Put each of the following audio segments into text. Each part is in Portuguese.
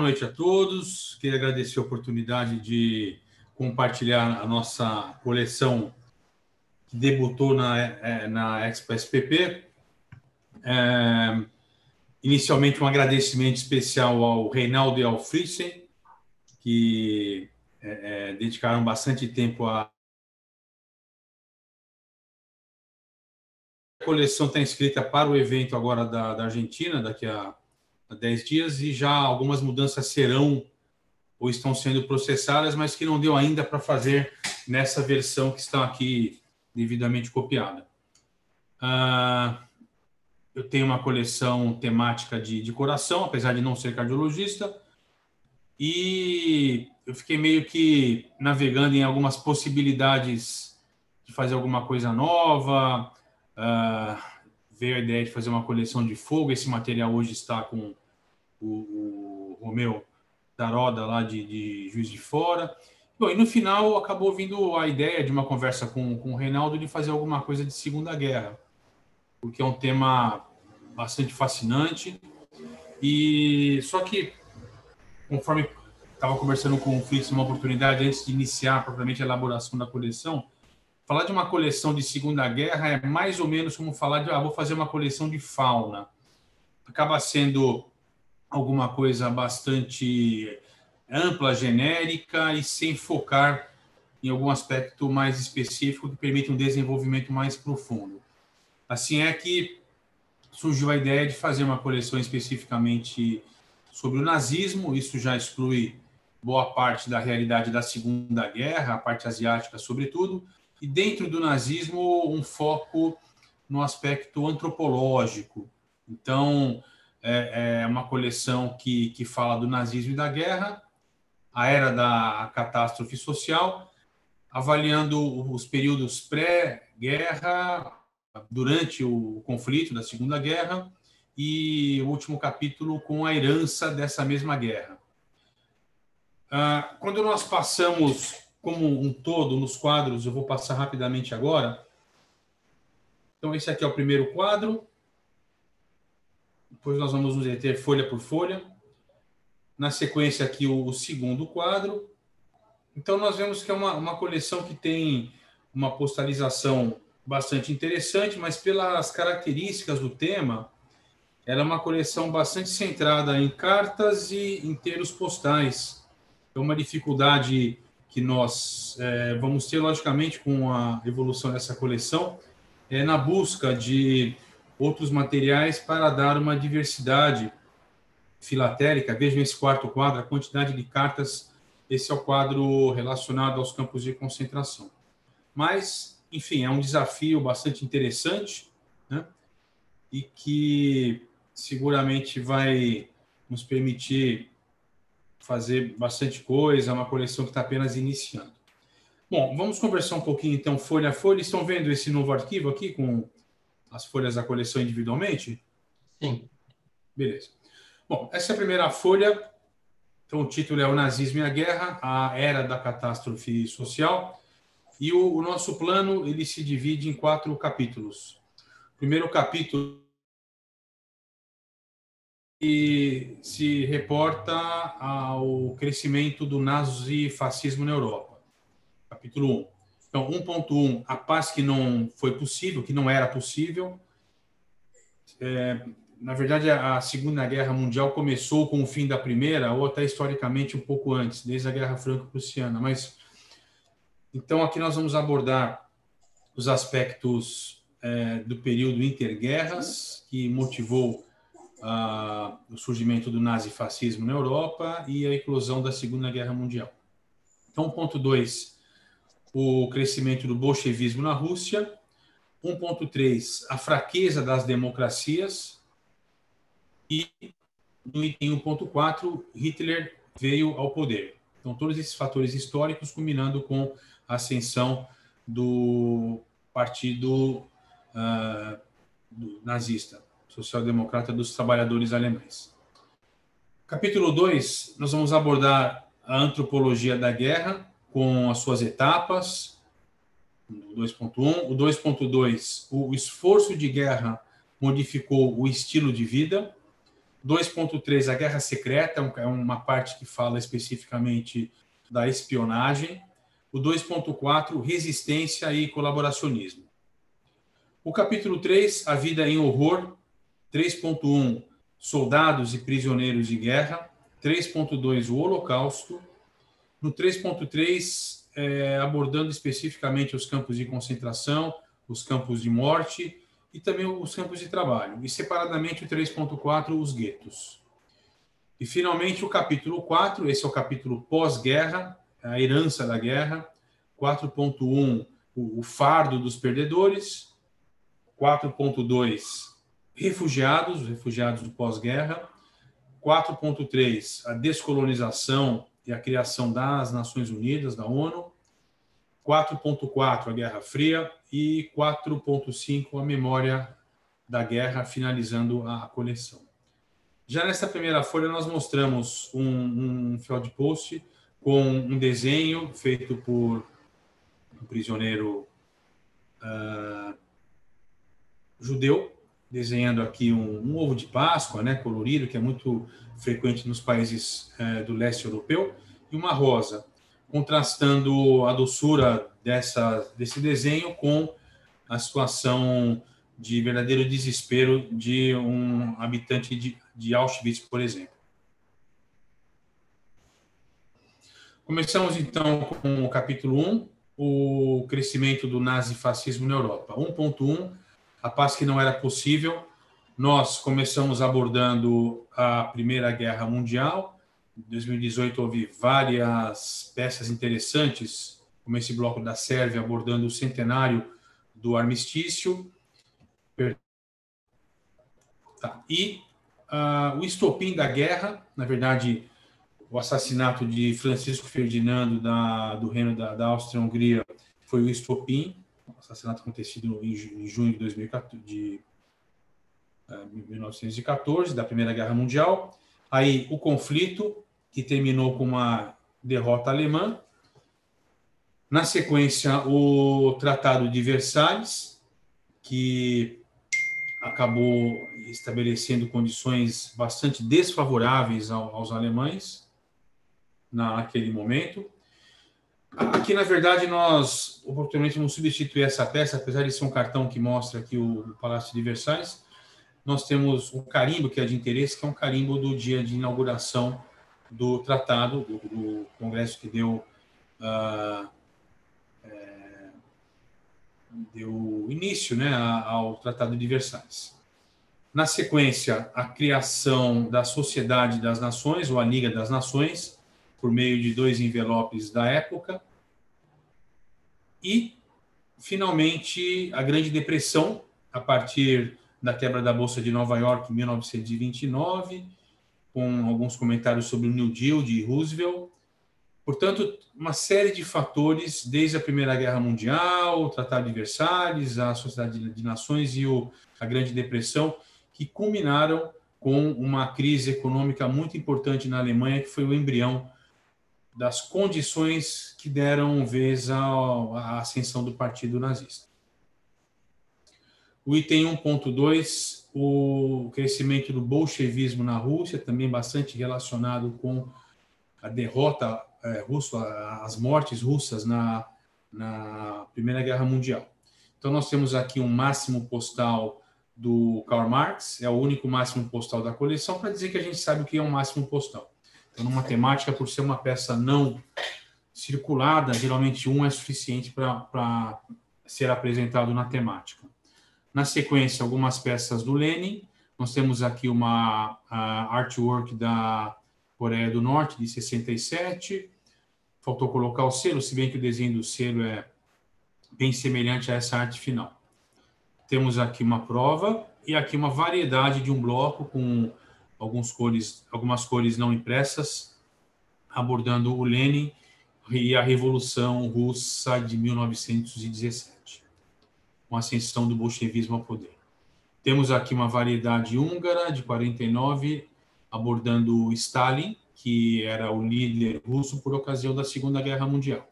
noite a todos. Queria agradecer a oportunidade de compartilhar a nossa coleção que debutou na Expo SPP. Inicialmente, um agradecimento especial ao Reinaldo e ao Friesen, que dedicaram bastante tempo a... A coleção está inscrita para o evento agora da Argentina, daqui a 10 dias, e já algumas mudanças serão ou estão sendo processadas, mas que não deu ainda para fazer nessa versão que está aqui devidamente copiada. Eu tenho uma coleção temática de coração, apesar de não ser cardiologista, e eu fiquei meio que navegando em algumas possibilidades de fazer alguma coisa nova. Veio a ideia de fazer uma coleção de fogo. Esse material hoje está com o Romeu Daroda, lá de Juiz de Fora. Bom, e no final acabou vindo a ideia de uma conversa com o Reinaldo de fazer alguma coisa de Segunda Guerra, porque é um tema bastante fascinante. E só que, conforme estava conversando com o Fritz, uma oportunidade antes de iniciar propriamente a elaboração da coleção, falar de uma coleção de Segunda Guerra é mais ou menos como falar de vou fazer uma coleção de fauna. Acaba sendo alguma coisa bastante ampla, genérica e sem focar em algum aspecto mais específico que permita um desenvolvimento mais profundo. Assim é que surgiu a ideia de fazer uma coleção especificamente sobre o nazismo. Isso já exclui boa parte da realidade da Segunda Guerra, a parte asiática sobretudo, e dentro do nazismo um foco no aspecto antropológico. Então, é uma coleção que fala do nazismo e da guerra, a era da catástrofe social, avaliando os períodos pré-guerra, durante o conflito da Segunda Guerra, e o último capítulo com a herança dessa mesma guerra. Quando nós passamos como um todo nos quadros, eu vou passar rapidamente agora. Então, esse aqui é o primeiro quadro. Depois nós vamos nos deter folha por folha. Na sequência aqui, o segundo quadro. Então, nós vemos que é uma coleção que tem uma postalização bastante interessante, mas pelas características do tema, ela é uma coleção bastante centrada em cartas e enteros postais. É uma dificuldade que nós vamos ter, logicamente, com a evolução dessa coleção, na busca de outros materiais para dar uma diversidade filatélica. Vejam esse quarto quadro, a quantidade de cartas. Esse é o quadro relacionado aos campos de concentração. Mas, enfim, é um desafio bastante interessante, né? E que seguramente vai nos permitir fazer bastante coisa, uma coleção que está apenas iniciando. Bom, vamos conversar um pouquinho, então, folha a folha. Estão vendo esse novo arquivo aqui, com as folhas da coleção individualmente? Sim. Beleza. Bom, essa é a primeira folha. Então, o título é O Nazismo e a Guerra, a Era da Catástrofe Social. E o nosso plano, ele se divide em 4 capítulos. O primeiro capítulo e se reporta ao crescimento do nazifascismo na Europa. Capítulo 1. Então, 1.1, a paz que não foi possível, que não era possível. Na verdade, a Segunda Guerra Mundial começou com o fim da Primeira, ou até historicamente um pouco antes, desde a Guerra Franco-Prussiana. Mas, então, aqui nós vamos abordar os aspectos do período interguerras, que motivou o surgimento do nazifascismo na Europa e a eclosão da Segunda Guerra Mundial. Então, 1.2, o crescimento do bolchevismo na Rússia. 1.3, a fraqueza das democracias. E, no item 1.4, Hitler veio ao poder. Então, todos esses fatores históricos, culminando com a ascensão do Partido Nazista, social-democrata dos trabalhadores alemães. Capítulo 2, nós vamos abordar a antropologia da guerra, com as suas etapas, o 2.1. O 2.2, o esforço de guerra modificou o estilo de vida. 2.3, a Guerra Secreta, é uma parte que fala especificamente da espionagem. O 2.4, resistência e colaboracionismo. O capítulo 3, a vida em horror. 3.1, soldados e prisioneiros de guerra. 3.2, o Holocausto. No 3.3, abordando especificamente os campos de concentração, os campos de morte e também os campos de trabalho. E separadamente o 3.4, os guetos. E finalmente o capítulo 4, esse é o capítulo pós-guerra, a herança da guerra. 4.1, o fardo dos perdedores. 4.2, refugiados, os refugiados do pós-guerra. 4.3, a descolonização e a criação das Nações Unidas, da ONU. 4.4, a Guerra Fria. E 4.5, a memória da guerra, finalizando a coleção. Já nesta primeira folha, nós mostramos um field post com um desenho feito por um prisioneiro judeu, desenhando aqui um ovo de Páscoa, né, colorido, que é muito frequente nos países do leste europeu, e uma rosa, contrastando a doçura desse desenho com a situação de verdadeiro desespero de um habitante de Auschwitz, por exemplo. Começamos, então, com o capítulo 1, o crescimento do nazifascismo na Europa. 1.1, a paz que não era possível. Nós começamos abordando a Primeira Guerra Mundial. Em 2018 houve várias peças interessantes, como esse bloco da Sérvia abordando o centenário do armistício. E o estopim da guerra, na verdade, o assassinato de Francisco Ferdinando do Reino da Áustria-Hungria foi o estopim. O assassinato acontecido em junho de 1914, da Primeira Guerra Mundial. Aí o conflito, que terminou com uma derrota alemã. Na sequência, o Tratado de Versalhes, que acabou estabelecendo condições bastante desfavoráveis aos alemães naquele momento. Aqui, na verdade, nós oportunamente vamos substituir essa peça, apesar de ser um cartão que mostra aqui o Palácio de Versalhes. Nós temos um carimbo que é de interesse, que é um carimbo do dia de inauguração do tratado, do congresso que deu início, né, ao Tratado de Versalhes. Na sequência, a criação da Sociedade das Nações, ou a Liga das Nações, por meio de 2 envelopes da época. E, finalmente, a Grande Depressão, a partir da quebra da Bolsa de Nova York em 1929, com alguns comentários sobre o New Deal de Roosevelt. Portanto, uma série de fatores, desde a Primeira Guerra Mundial, o Tratado de Versalhes, a Sociedade de Nações e a Grande Depressão, que culminaram com uma crise econômica muito importante na Alemanha, que foi o embrião das condições que deram vez à ascensão do Partido Nazista. O item 1.2, o crescimento do bolchevismo na Rússia, também bastante relacionado com a derrota russa, as mortes russas na Primeira Guerra Mundial. Então, nós temos aqui um máximo postal do Karl Marx, é o único máximo postal da coleção, para dizer que a gente sabe o que é um máximo postal. Então, numa temática, por ser uma peça não circulada, geralmente um é suficiente para ser apresentado na temática. Na sequência, algumas peças do Lenin. Nós temos aqui uma artwork da Coreia do Norte, de 67. Faltou colocar o selo, se bem que o desenho do selo é bem semelhante a essa arte final. Temos aqui uma prova e aqui uma variedade de um bloco com algumas cores não impressas, abordando o Lenin e a Revolução Russa de 1917, com a ascensão do bolchevismo ao poder. Temos aqui uma variedade húngara, de 49, abordando Stalin, que era o líder russo por ocasião da Segunda Guerra Mundial.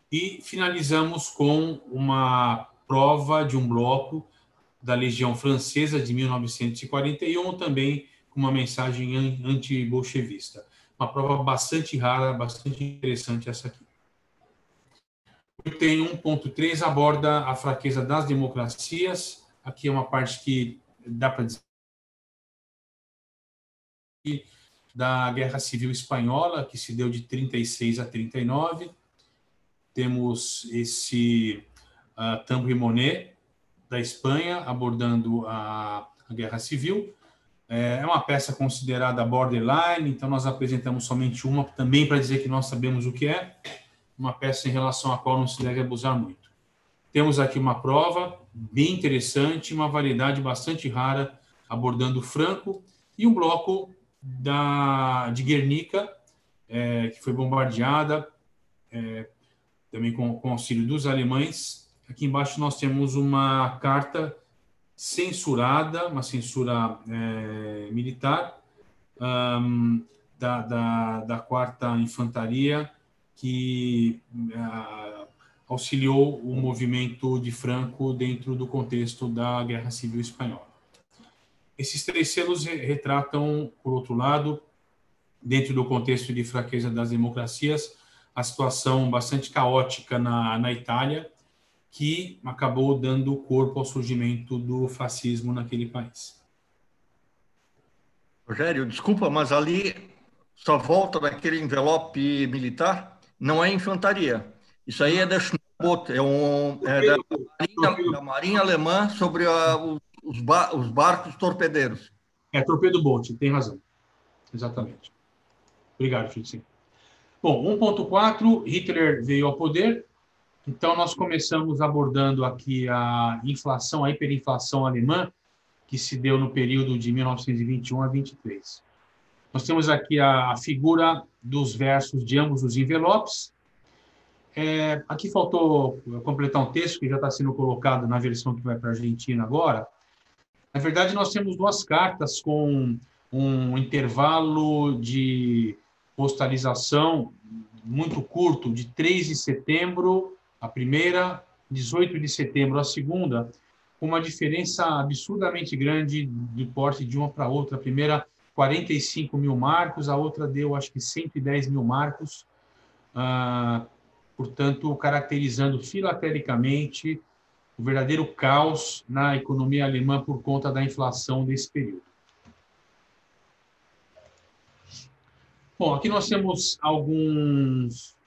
E finalizamos com uma prova de um bloco da Legião Francesa de 1941, também com com uma mensagem anti-bolchevista. Uma prova bastante rara, bastante interessante essa aqui. O item 1.3 aborda a fraqueza das democracias. Aqui é uma parte que dá para dizer da Guerra Civil Espanhola, que se deu de 36 a 39. Temos esse Tambo e Monet, da Espanha, abordando a Guerra Civil. É uma peça considerada borderline, então nós apresentamos somente uma, também para dizer que nós sabemos o que é, uma peça em relação à qual não se deve abusar muito. Temos aqui uma prova bem interessante, uma variedade bastante rara, abordando Franco, e um bloco de Guernica, que foi bombardeada, também com auxílio dos alemães. Aqui embaixo nós temos uma carta censurada, uma censura militar, da 4ª Infantaria, que auxiliou o movimento de Franco dentro do contexto da Guerra Civil Espanhola. Esses 3 selos retratam, por outro lado, dentro do contexto de fraqueza das democracias, a situação bastante caótica na Itália, que acabou dando corpo ao surgimento do fascismo naquele país. Rogério, desculpa, mas ali só volta daquele envelope militar, não é infantaria. Isso aí é da Schnellboot, da Marinha Alemã sobre os barcos torpedeiros. Torpedo Boat, tem razão. Exatamente. Obrigado, Fritz. Bom, 1.4, Hitler veio ao poder. Então, nós começamos abordando aqui a inflação, a hiperinflação alemã, que se deu no período de 1921 a 23. Nós temos aqui a figura dos versos de ambos os envelopes. Aqui faltou completar um texto que já está sendo colocado na versão que vai para a Argentina agora. Na verdade, nós temos 2 cartas com um intervalo de postalização muito curto, de 3 de setembro, a primeira, 18 de setembro, a segunda, com uma diferença absurdamente grande de porte de uma para outra. A primeira, 45 mil marcos, a outra deu, acho que, 110 mil marcos, portanto, caracterizando filatelicamente o verdadeiro caos na economia alemã por conta da inflação desse período. Bom, aqui nós temos alguns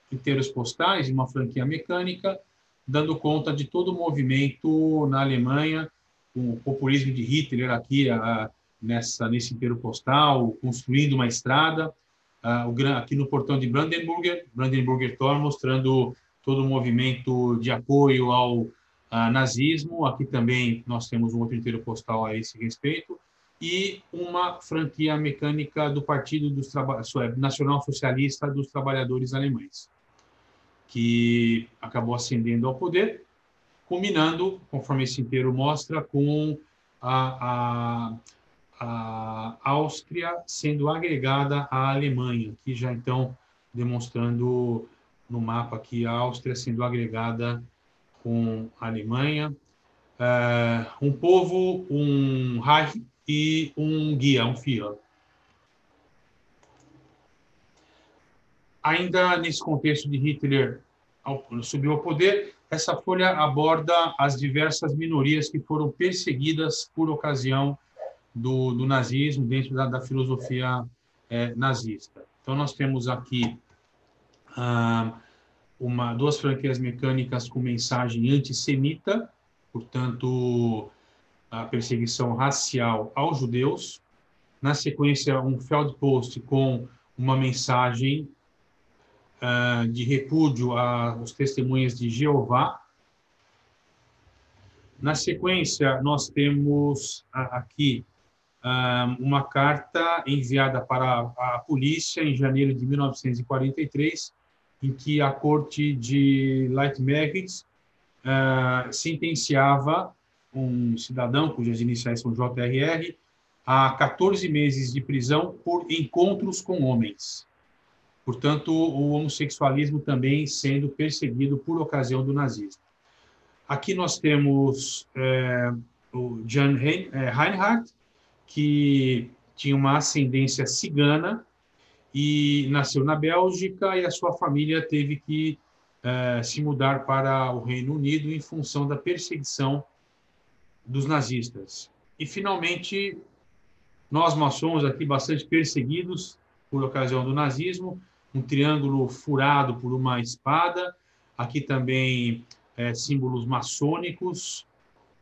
inteiros postais de uma franquia mecânica, dando conta de todo o movimento na Alemanha, com o populismo de Hitler aqui nesse inteiro postal, construindo uma estrada, aqui no portão de Brandenburger Tor, mostrando todo o movimento de apoio ao nazismo. Aqui também nós temos um outro inteiro postal a esse respeito, e uma franquia mecânica do Partido Nacional Socialista dos Trabalhadores Alemães, que acabou ascendendo ao poder, culminando, conforme esse inteiro mostra, com a Áustria sendo agregada à Alemanha, que já então demonstrando no mapa aqui a Áustria sendo agregada com a Alemanha, um povo, um Reich e um guia, um Führer. Ainda nesse contexto de Hitler subiu ao poder, essa folha aborda as diversas minorias que foram perseguidas por ocasião do nazismo, dentro da filosofia nazista. Então, nós temos aqui 2 franquias mecânicas com mensagem antissemita, portanto, a perseguição racial aos judeus. Na sequência, um Feldpost com uma mensagem de repúdio às testemunhas de Jeová. Na sequência, nós temos aqui uma carta enviada para a polícia em janeiro de 1943, em que a corte de Leitmeritz sentenciava um cidadão, cujas iniciais são JRR, a 14 meses de prisão por encontros com homens. Portanto, o homossexualismo também sendo perseguido por ocasião do nazismo. Aqui nós temos o Jan Reinhardt, que tinha uma ascendência cigana e nasceu na Bélgica, e a sua família teve que se mudar para o Reino Unido em função da perseguição dos nazistas. E, finalmente, nós maçons aqui bastante perseguidos por ocasião do nazismo, um triângulo furado por uma espada, aqui também símbolos maçônicos,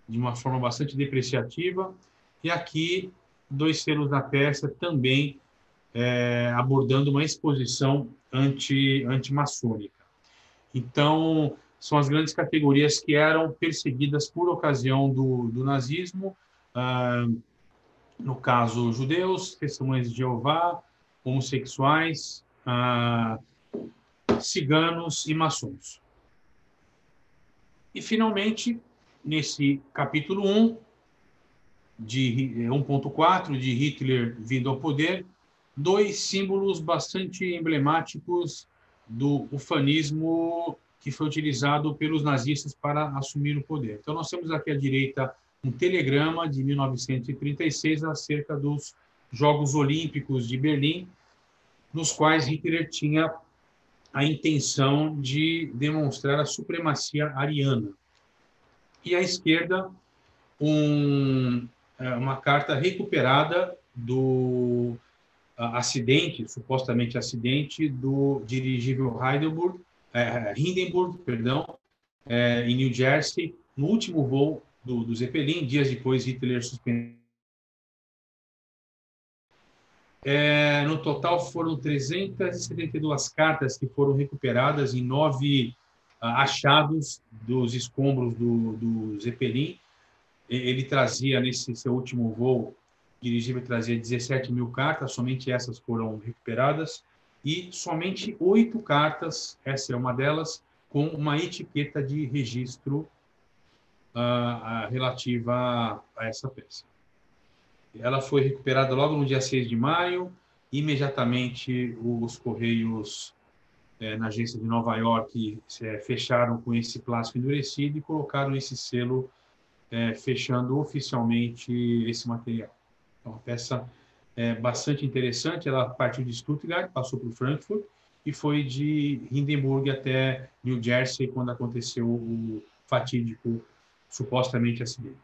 de uma forma bastante depreciativa, e aqui 2 selos da Pérsia também abordando uma exposição anti-maçônica. Então, são as grandes categorias que eram perseguidas por ocasião do nazismo, no caso, judeus, testemunhas de Jeová, homossexuais, ciganos e maçons. E, finalmente, nesse capítulo 1, de 1.4, de Hitler vindo ao poder, 2 símbolos bastante emblemáticos do ufanismo que foi utilizado pelos nazistas para assumir o poder. Então, nós temos aqui à direita um telegrama de 1936 acerca dos Jogos Olímpicos de Berlim, nos quais Hitler tinha a intenção de demonstrar a supremacia ariana. E à esquerda, uma carta recuperada do supostamente acidente, do dirigível Hindenburg, em New Jersey, no último voo do Zeppelin. Dias depois, Hitler suspendeu. No total, foram 372 cartas que foram recuperadas em 9 achados dos escombros do Zeppelin. Ele trazia, nesse seu último voo, dirigível, trazia 17 mil cartas, somente essas foram recuperadas, e somente 8 cartas, essa é uma delas, com uma etiqueta de registro relativa a essa peça. Ela foi recuperada logo no dia 6 de maio, imediatamente os Correios na agência de Nova York fecharam com esse plástico endurecido e colocaram esse selo fechando oficialmente esse material. Então, uma peça bastante interessante. Ela partiu de Stuttgart, passou por Frankfurt e foi de Hindenburg até New Jersey quando aconteceu o fatídico, supostamente, acidente.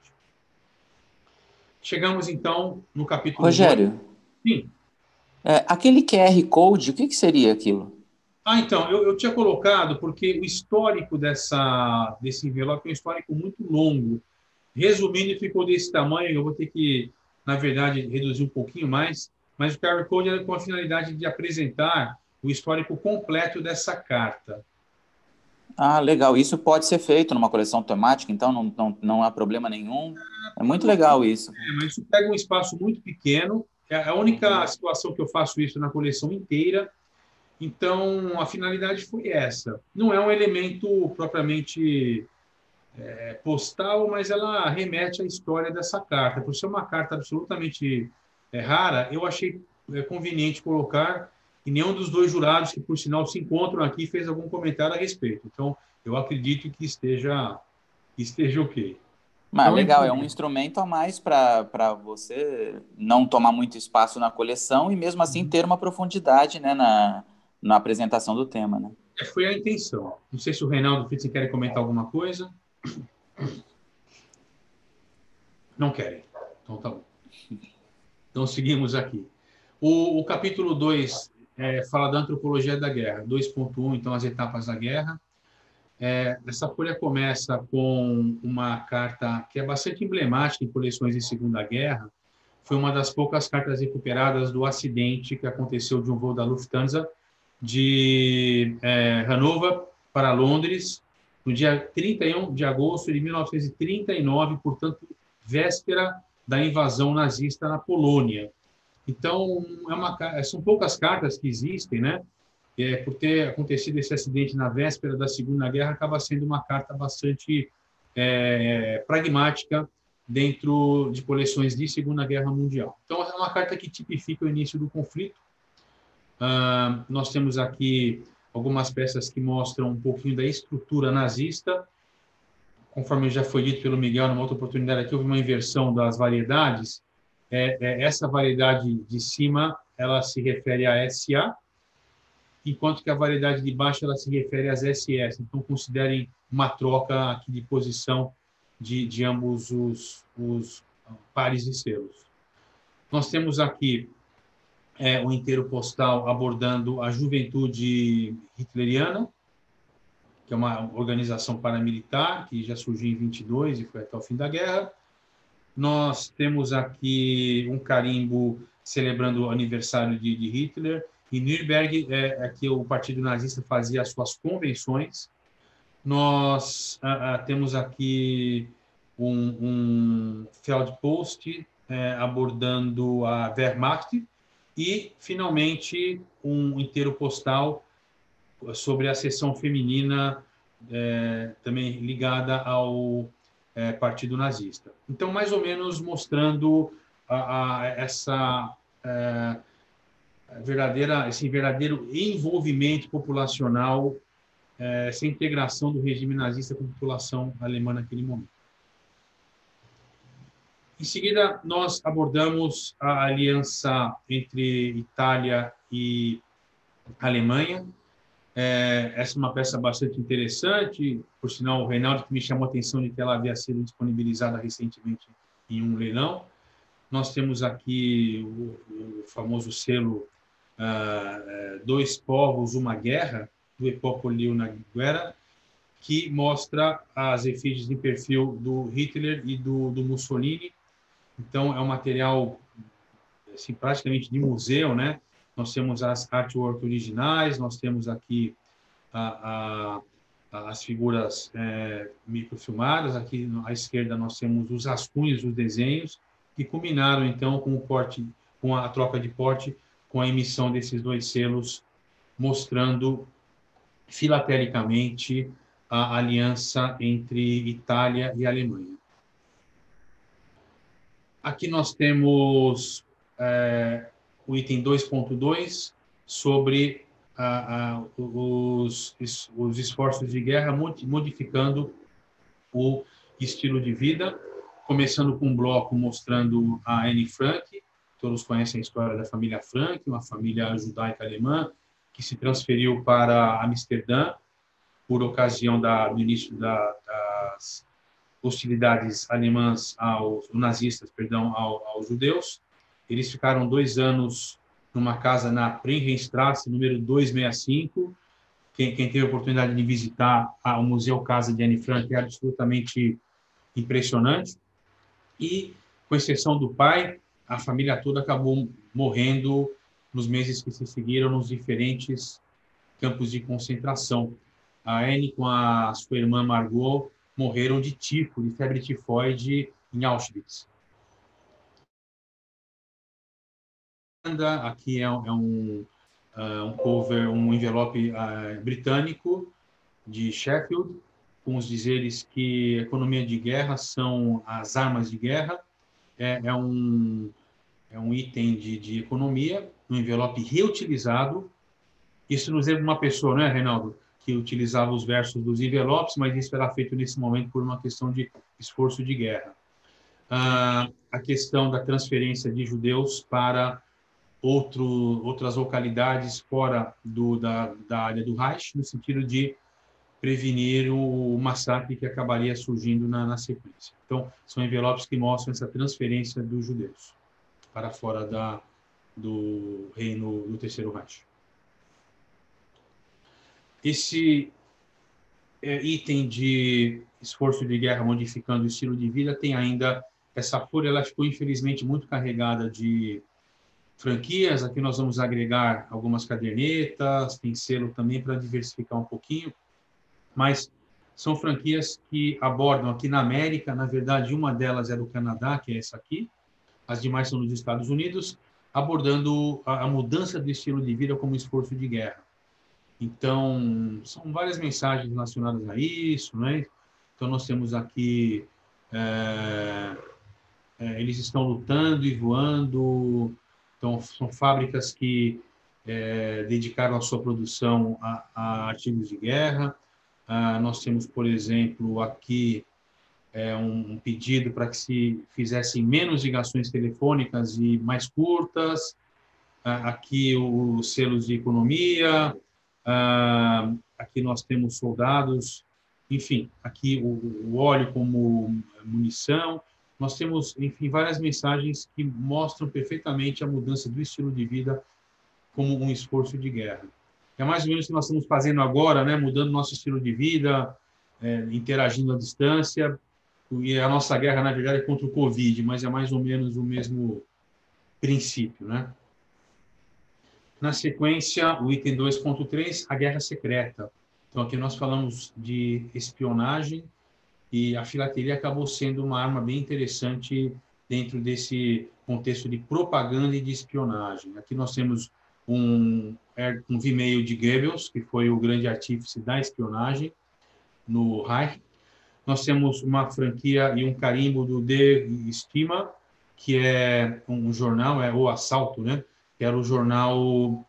Chegamos, então, no capítulo... Rogério. 2. Sim. Aquele QR Code, o que seria aquilo? Então, eu tinha colocado porque o histórico desse envelope é um histórico muito longo. Resumindo, ficou desse tamanho. Eu vou ter que, na verdade, reduzir um pouquinho mais, mas o QR Code era com a finalidade de apresentar o histórico completo dessa carta. Legal. Isso pode ser feito numa coleção temática, então não há problema nenhum. É muito legal isso. Mas isso pega um espaço muito pequeno. É a única situação que eu faço isso na coleção inteira. Então, a finalidade foi essa. Não é um elemento propriamente postal, mas ela remete à história dessa carta. Por ser uma carta absolutamente rara, eu achei conveniente colocar, e nenhum dos 2 jurados, que por sinal se encontram aqui, fez algum comentário a respeito. Então, eu acredito que esteja ok. Mas então, legal, é um instrumento a mais para você não tomar muito espaço na coleção e mesmo assim ter uma profundidade, né, na apresentação do tema, né? Foi a intenção. Não sei se o Reinaldo Fritzen quer comentar alguma coisa. Não querem. Então tá bom. Então seguimos aqui. O capítulo 2 fala da antropologia da guerra. 2.1, então, as etapas da guerra. Essa folha começa com uma carta que é bastante emblemática em coleções de Segunda Guerra. Foi uma das poucas cartas recuperadas do acidente que aconteceu de um voo da Lufthansa de Hannover para Londres, no dia 31 de agosto de 1939, portanto, véspera da invasão nazista na Polônia. Então, são poucas cartas que existem, né? Por ter acontecido esse acidente na véspera da Segunda Guerra, acaba sendo uma carta bastante pragmática dentro de coleções de Segunda Guerra Mundial. Então, é uma carta que tipifica o início do conflito. Nós temos aqui algumas peças que mostram um pouquinho da estrutura nazista. Conforme já foi dito pelo Miguel numa outra oportunidade aqui, houve uma inversão das variedades. essa variedade de cima, ela se refere a SA, enquanto que a variedade de baixo, ela se refere às SS. Então, considerem uma troca aqui de posição de ambos os pares de selos. Nós temos aqui o inteiro postal abordando a juventude hitleriana, que é uma organização paramilitar que já surgiu em 22 e foi até o fim da guerra. Nós temos aqui um carimbo celebrando o aniversário de Hitler. Em Nuremberg, aqui o Partido Nazista fazia as suas convenções. Nós temos aqui um Feldpost abordando a Wehrmacht e, finalmente, um inteiro postal sobre a seção feminina, também ligada ao Partido Nazista. Então, mais ou menos mostrando esse verdadeiro envolvimento populacional, essa integração do regime nazista com a população alemã naquele momento. Em seguida, nós abordamos a aliança entre Itália e Alemanha. Essa é uma peça bastante interessante, por sinal, o Reinaldo que me chamou a atenção de que ela havia sido disponibilizada recentemente em um leilão. Nós temos aqui o famoso selo Dois Povos, Uma Guerra, do Popoli una Guerra, que mostra as efígies em perfil do Hitler e do Mussolini. Então, é um material assim, praticamente de museu, né? Nós temos as artworks originais, nós temos aqui as figuras microfilmadas, aqui à esquerda nós temos os rascunhos dos desenhos, que culminaram, então, com a troca de porte, com a emissão desses dois selos, mostrando filatelicamente a aliança entre Itália e Alemanha. Aqui nós temos o item 2.2 sobre os esforços de guerra modificando o estilo de vida, começando com um bloco mostrando a Anne Frank. Todos conhecem a história da família Frank, uma família judaica alemã que se transferiu para Amsterdã por ocasião do início das hostilidades alemãs nazistas, aos judeus. Eles ficaram 2 anos numa casa na Pringenstrasse, número 265. Quem teve a oportunidade de visitar o Museu Casa de Anne Frank é absolutamente impressionante. E, com exceção do pai, a família toda acabou morrendo nos meses que se seguiram nos diferentes campos de concentração. A Anne, com a sua irmã Margot, morreram de tifo, de febre tifoide, em Auschwitz. Aqui é um cover, um envelope britânico de Sheffield, com os dizeres que a economia de guerra são as armas de guerra. É um item de economia, um envelope reutilizado. Isso nos lembra uma pessoa, não é, Reinaldo? Que utilizava os versos dos envelopes, mas isso era feito nesse momento por uma questão de esforço de guerra. A questão da transferência de judeus para outras localidades fora da área do Reich, no sentido de prevenir o massacre que acabaria surgindo na sequência. Então, são envelopes que mostram essa transferência dos judeus para fora do reino do Terceiro Reich. Esse item de esforço de guerra modificando o estilo de vida tem ainda essa folha, ela ficou infelizmente muito carregada de franquias. Aqui nós vamos agregar algumas cadernetas, tem selo também para diversificar um pouquinho, mas são franquias que abordam aqui na América. Na verdade, uma delas é do Canadá, que é essa aqui, as demais são dos Estados Unidos, abordando a mudança do estilo de vida como esforço de guerra. Então, são várias mensagens relacionadas a isso, né? Então, nós temos aqui, eles estão lutando e voando. Então, são fábricas que dedicaram a sua produção a artigos de guerra. Nós temos, por exemplo, aqui um pedido para que se fizessem menos ligações telefônicas e mais curtas. Aqui os selos de economia, aqui nós temos soldados, enfim, aqui o óleo como munição. Nós temos, enfim, várias mensagens que mostram perfeitamente a mudança do estilo de vida como um esforço de guerra. É mais ou menos o que nós estamos fazendo agora, né? Mudando nosso estilo de vida, interagindo à distância. E a nossa guerra, na verdade, é contra o Covid, mas é mais ou menos o mesmo princípio, né? Na sequência, o item 2.3, a guerra secreta. Então, aqui nós falamos de espionagem e a filatelia acabou sendo uma arma bem interessante dentro desse contexto de propaganda e de espionagem. Aqui nós temos um Vimeo de Goebbels, que foi o grande artífice da espionagem no Reich. Nós temos uma franquia e um carimbo do Der Stimme, que é um jornal, O Assalto, né? Que era o jornal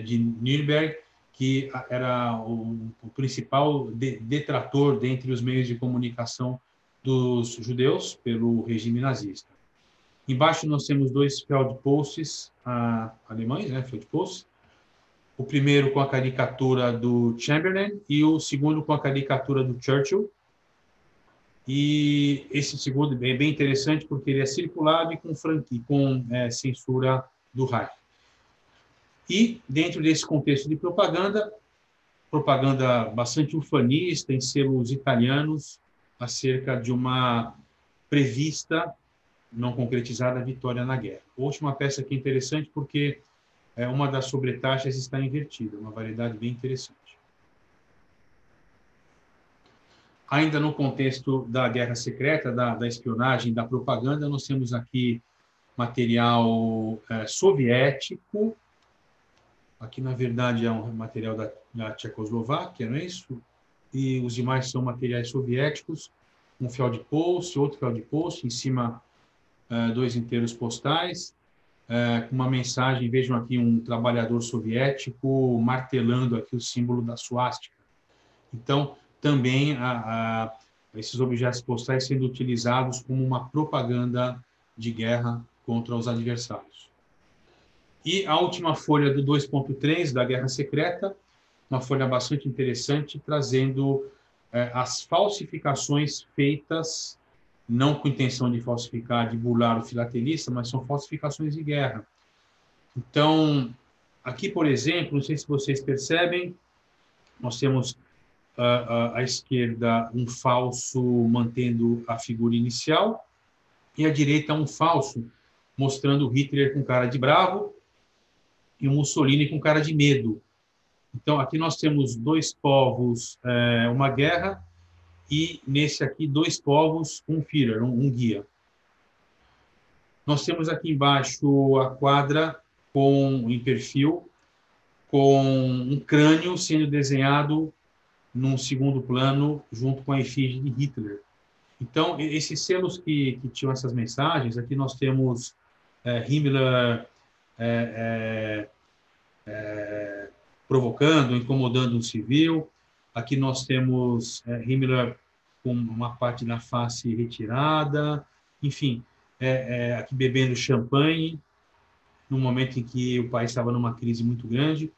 de Nürnberg, que era o principal detrator dentre os meios de comunicação dos judeus pelo regime nazista. Embaixo nós temos 2 Feldposts alemães, né, Feldposts. O primeiro com a caricatura do Chamberlain e o segundo com a caricatura do Churchill. E esse segundo é bem interessante porque ele é circulado e com censura do Reich. E, dentro desse contexto de propaganda bastante ufanista, em selos italianos, acerca de uma prevista, não concretizada, vitória na guerra. A última peça aqui é interessante porque uma das sobretaxas está invertida, uma variedade bem interessante. Ainda no contexto da guerra secreta, da espionagem, da propaganda, nós temos aqui material soviético. Aqui, na verdade, é um material da Tchecoslováquia, não é isso? E os demais são materiais soviéticos, um Feldpost, outro Feldpost, em cima 2 inteiros postais, com uma mensagem, vejam aqui um trabalhador soviético martelando aqui o símbolo da suástica. Então, também esses objetos postais sendo utilizados como uma propaganda de guerra contra os adversários. E a última folha do 2.3, da Guerra Secreta, uma folha bastante interessante, trazendo as falsificações feitas, não com intenção de falsificar, de burlar o filatelista, mas são falsificações de guerra. Então, aqui, por exemplo, não sei se vocês percebem, nós temos à esquerda um falso mantendo a figura inicial, e à direita um falso mostrando Hitler com cara de bravo, e o Mussolini com cara de medo. Então, aqui nós temos 2 povos, uma guerra, e nesse aqui 2 povos, um Führer, um guia. Nós temos aqui embaixo a quadra em perfil, com um crânio sendo desenhado num segundo plano, junto com a efígie de Hitler. Então, esses selos que tinham essas mensagens, aqui nós temos Himmler provocando, incomodando um civil. Aqui nós temos Himmler com uma parte da face retirada. Enfim, aqui bebendo champanhe, no momento em que o país estava numa crise muito grande.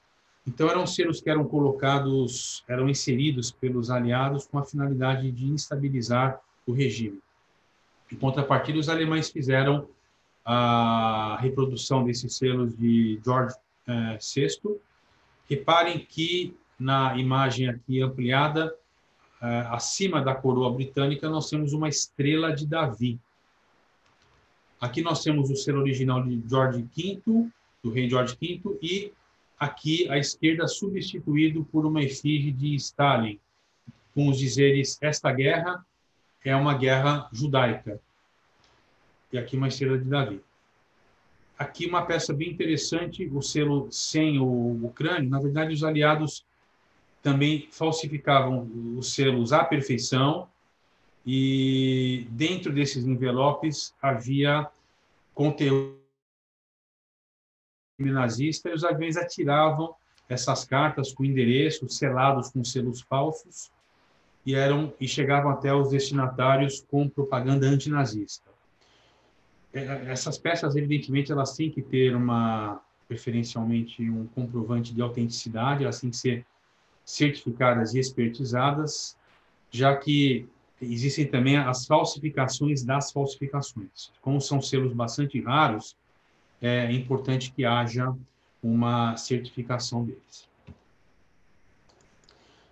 Então, eram selos que eram inseridos pelos aliados com a finalidade de instabilizar o regime. Em contrapartida, os alemães fizeram a reprodução desses selos de George VI. Reparem que, na imagem aqui ampliada, acima da coroa britânica, nós temos uma estrela de Davi. Aqui nós temos o selo original de George V, do rei George V, e aqui à esquerda substituído por uma efígie de Stalin, com os dizeres: esta guerra é uma guerra judaica. E aqui uma estrela de Davi. Aqui uma peça bem interessante, o selo sem o crânio. Na verdade, os aliados também falsificavam os selos à perfeição, e dentro desses envelopes havia conteúdo nazista, e os aviões atiravam essas cartas com endereços selados com selos falsos, e chegavam até os destinatários com propaganda antinazista. Essas peças, evidentemente, elas têm que ter preferencialmente um comprovante de autenticidade, elas têm que ser certificadas e expertizadas, já que existem também as falsificações das falsificações. Como são selos bastante raros, é importante que haja uma certificação deles.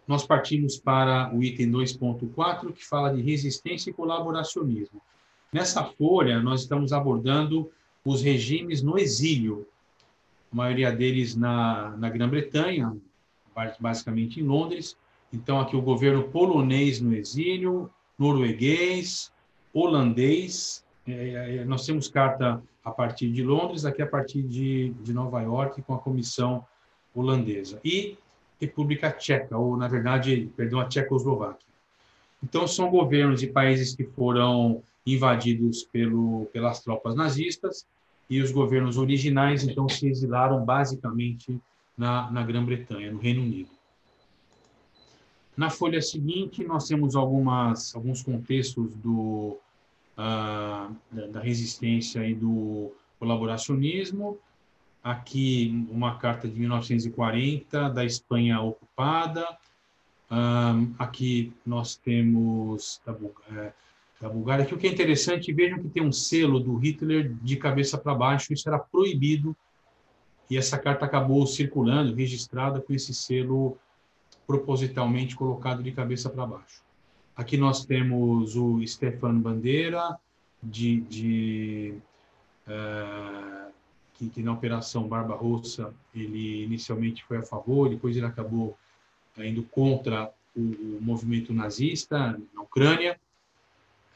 Nós partimos para o item 2.4, que fala de resistência e colaboracionismo. Nessa folha, nós estamos abordando os regimes no exílio, a maioria deles na Grã-Bretanha, basicamente em Londres. Então, aqui o governo polonês no exílio, norueguês, holandês. Nós temos carta a partir de Londres, aqui a partir de Nova York, com a comissão holandesa. E República Tcheca, ou, na verdade, perdão, a Tchecoslováquia. Então, são governos de países que foram invadidos pelas tropas nazistas, e os governos originais, então, se exilaram basicamente na Grã-Bretanha, no Reino Unido. Na folha seguinte, nós temos alguns contextos da resistência e do colaboracionismo. Aqui, uma carta de 1940, da Espanha ocupada. Aqui nós temos da Bulgária. Aqui o que é interessante, vejam que tem um selo do Hitler de cabeça para baixo, isso era proibido, e essa carta acabou circulando, registrada com esse selo propositalmente colocado de cabeça para baixo. Aqui nós temos o Stefan Bandera, que na Operação Barbarossa ele inicialmente foi a favor, depois ele acabou indo contra o movimento nazista na Ucrânia.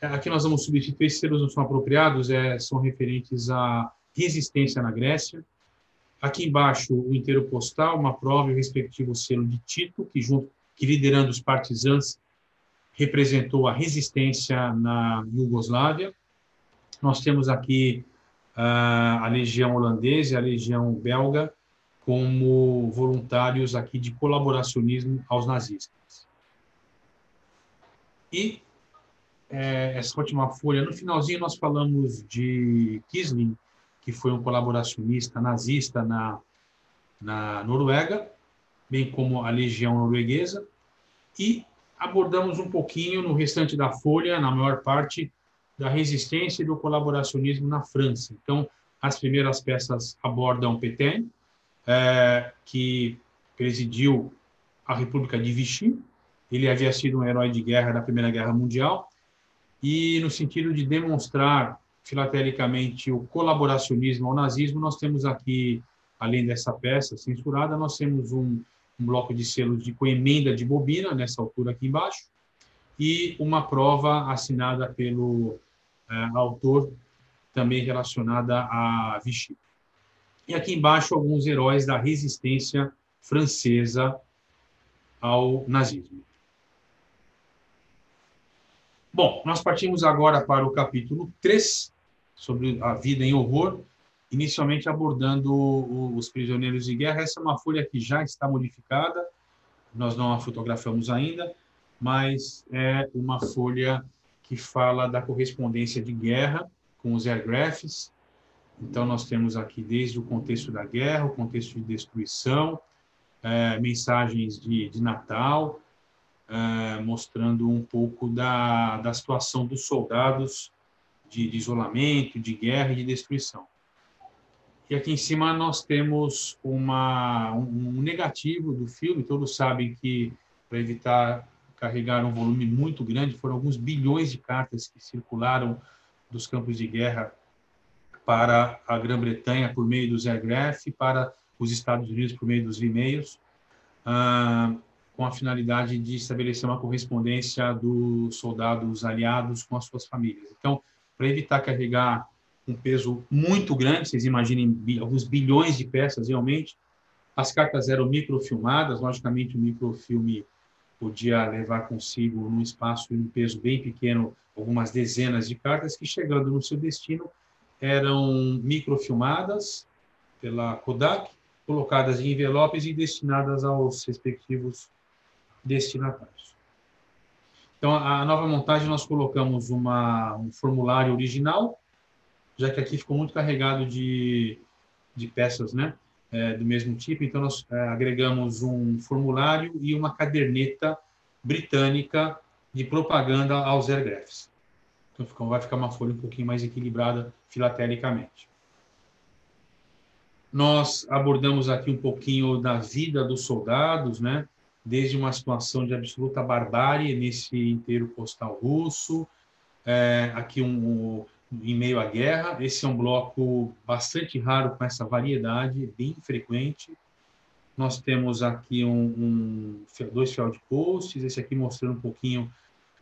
Aqui nós vamos substituir, esses selos não são apropriados, são referentes à resistência na Grécia. Aqui embaixo, o inteiro postal, uma prova e o respectivo selo de Tito, que liderando os partisãs, representou a resistência na Iugoslávia. Nós temos aqui a Legião Holandesa e a Legião Belga como voluntários aqui de colaboracionismo aos nazistas. E essa última folha, no finalzinho nós falamos de Quisling, que foi um colaboracionista nazista na Noruega, bem como a Legião Norueguesa, e abordamos um pouquinho no restante da folha, na maior parte, da resistência e do colaboracionismo na França. Então, as primeiras peças abordam Pétain, que presidiu a República de Vichy. Ele havia sido um herói de guerra da Primeira Guerra Mundial, e no sentido de demonstrar filatelicamente o colaboracionismo ao nazismo, nós temos aqui, além dessa peça censurada, nós temos um bloco de selos com emenda de bobina, nessa altura aqui embaixo, e uma prova assinada pelo autor, também relacionada a Vichy. E aqui embaixo, alguns heróis da resistência francesa ao nazismo. Bom, nós partimos agora para o capítulo 3, sobre a vida em horror, inicialmente abordando os prisioneiros de guerra. Essa é uma folha que já está modificada, nós não a fotografamos ainda, mas é uma folha que fala da correspondência de guerra com os aircrafts. Então, nós temos aqui desde o contexto da guerra, o contexto de destruição, mensagens de Natal, mostrando um pouco da situação dos soldados de isolamento, de guerra e de destruição. E aqui em cima nós temos um negativo do filme. Todos sabem que, para evitar carregar um volume muito grande, foram alguns bilhões de cartas que circularam dos campos de guerra para a Grã-Bretanha por meio dos aircraft, para os Estados Unidos por meio dos e-mails, com a finalidade de estabelecer uma correspondência dos soldados aliados com as suas famílias. Então, para evitar carregar um peso muito grande, vocês imaginem alguns bilhões de peças realmente, as cartas eram microfilmadas. Logicamente, o microfilme podia levar consigo, num espaço e um peso bem pequeno, algumas dezenas de cartas que, chegando no seu destino, eram microfilmadas pela Kodak, colocadas em envelopes e destinadas aos respectivos destinatários. Então, a nova montagem, nós colocamos um formulário original, já que aqui ficou muito carregado de peças, né, do mesmo tipo. Então, nós agregamos um formulário e uma caderneta britânica de propaganda aos aircrafts. Então, vai ficar uma folha um pouquinho mais equilibrada filatelicamente. Nós abordamos aqui um pouquinho da vida dos soldados, né, desde uma situação de absoluta barbárie nesse inteiro postal russo, aqui em meio à guerra. Esse é um bloco bastante raro com essa variedade, bem frequente. Nós temos aqui dois field posts, esse aqui mostrando um pouquinho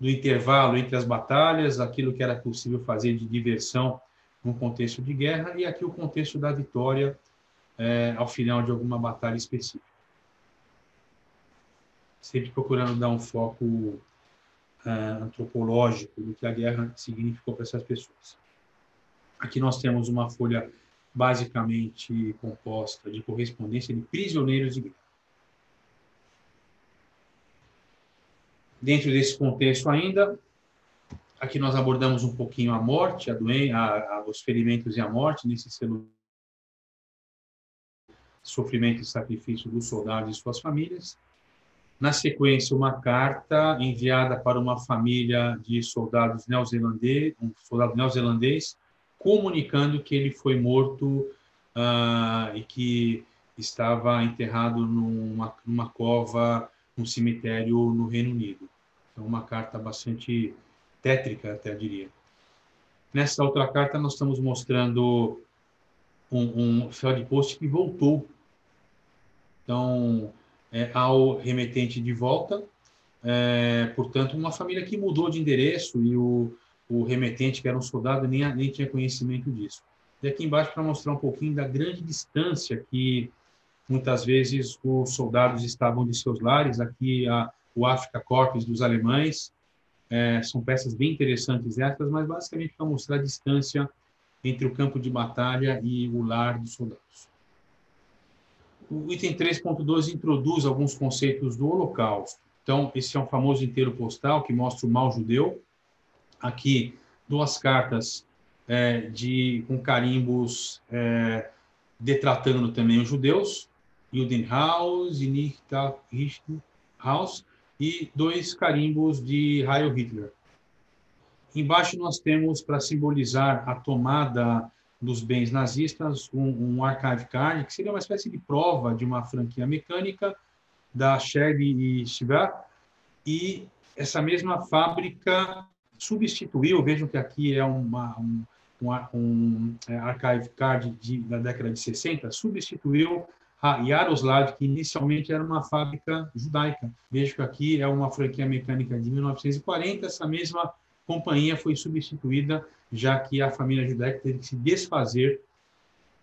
do intervalo entre as batalhas, aquilo que era possível fazer de diversão num contexto de guerra, e aqui o contexto da vitória ao final de alguma batalha específica. Sempre procurando dar um foco antropológico do que a guerra significou para essas pessoas. Aqui nós temos uma folha basicamente composta de correspondência de prisioneiros de guerra. Dentro desse contexto ainda, aqui nós abordamos um pouquinho a morte, os ferimentos e a morte, nesse selo sofrimento e sacrifício dos soldados e suas famílias. Na sequência, uma carta enviada para uma família de soldados neozelandês, um soldado neozelandês, comunicando que ele foi morto e que estava enterrado numa cova, num cemitério no Reino Unido. Então, uma carta bastante tétrica, até diria. Nessa outra carta, nós estamos mostrando um field post que voltou. Então, ao remetente de volta, portanto, uma família que mudou de endereço e o remetente, que era um soldado, nem tinha conhecimento disso. E aqui embaixo, para mostrar um pouquinho da grande distância que, muitas vezes, os soldados estavam de seus lares. Aqui, o Afrika Korps dos alemães, são peças bem interessantes essas, mas basicamente para mostrar a distância entre o campo de batalha e o lar dos soldados. O item 3.2 introduz alguns conceitos do Holocausto. Então, esse é um famoso inteiro postal que mostra o mal judeu. Aqui, duas cartas com carimbos detratando também os judeus, Judenhaus e Nichterhaus, e dois carimbos de Heil Hitler. Embaixo nós temos, para simbolizar a tomada dos bens nazistas, um archive card, que seria uma espécie de prova de uma franquia mecânica da Sherby e Chivat, e essa mesma fábrica substituiu, vejam que aqui é um archive card da década de 60, substituiu a Yaroslav, que inicialmente era uma fábrica judaica. Vejo que aqui é uma franquia mecânica de 1940, essa mesma companhia foi substituída, já que a família judaica teve que se desfazer,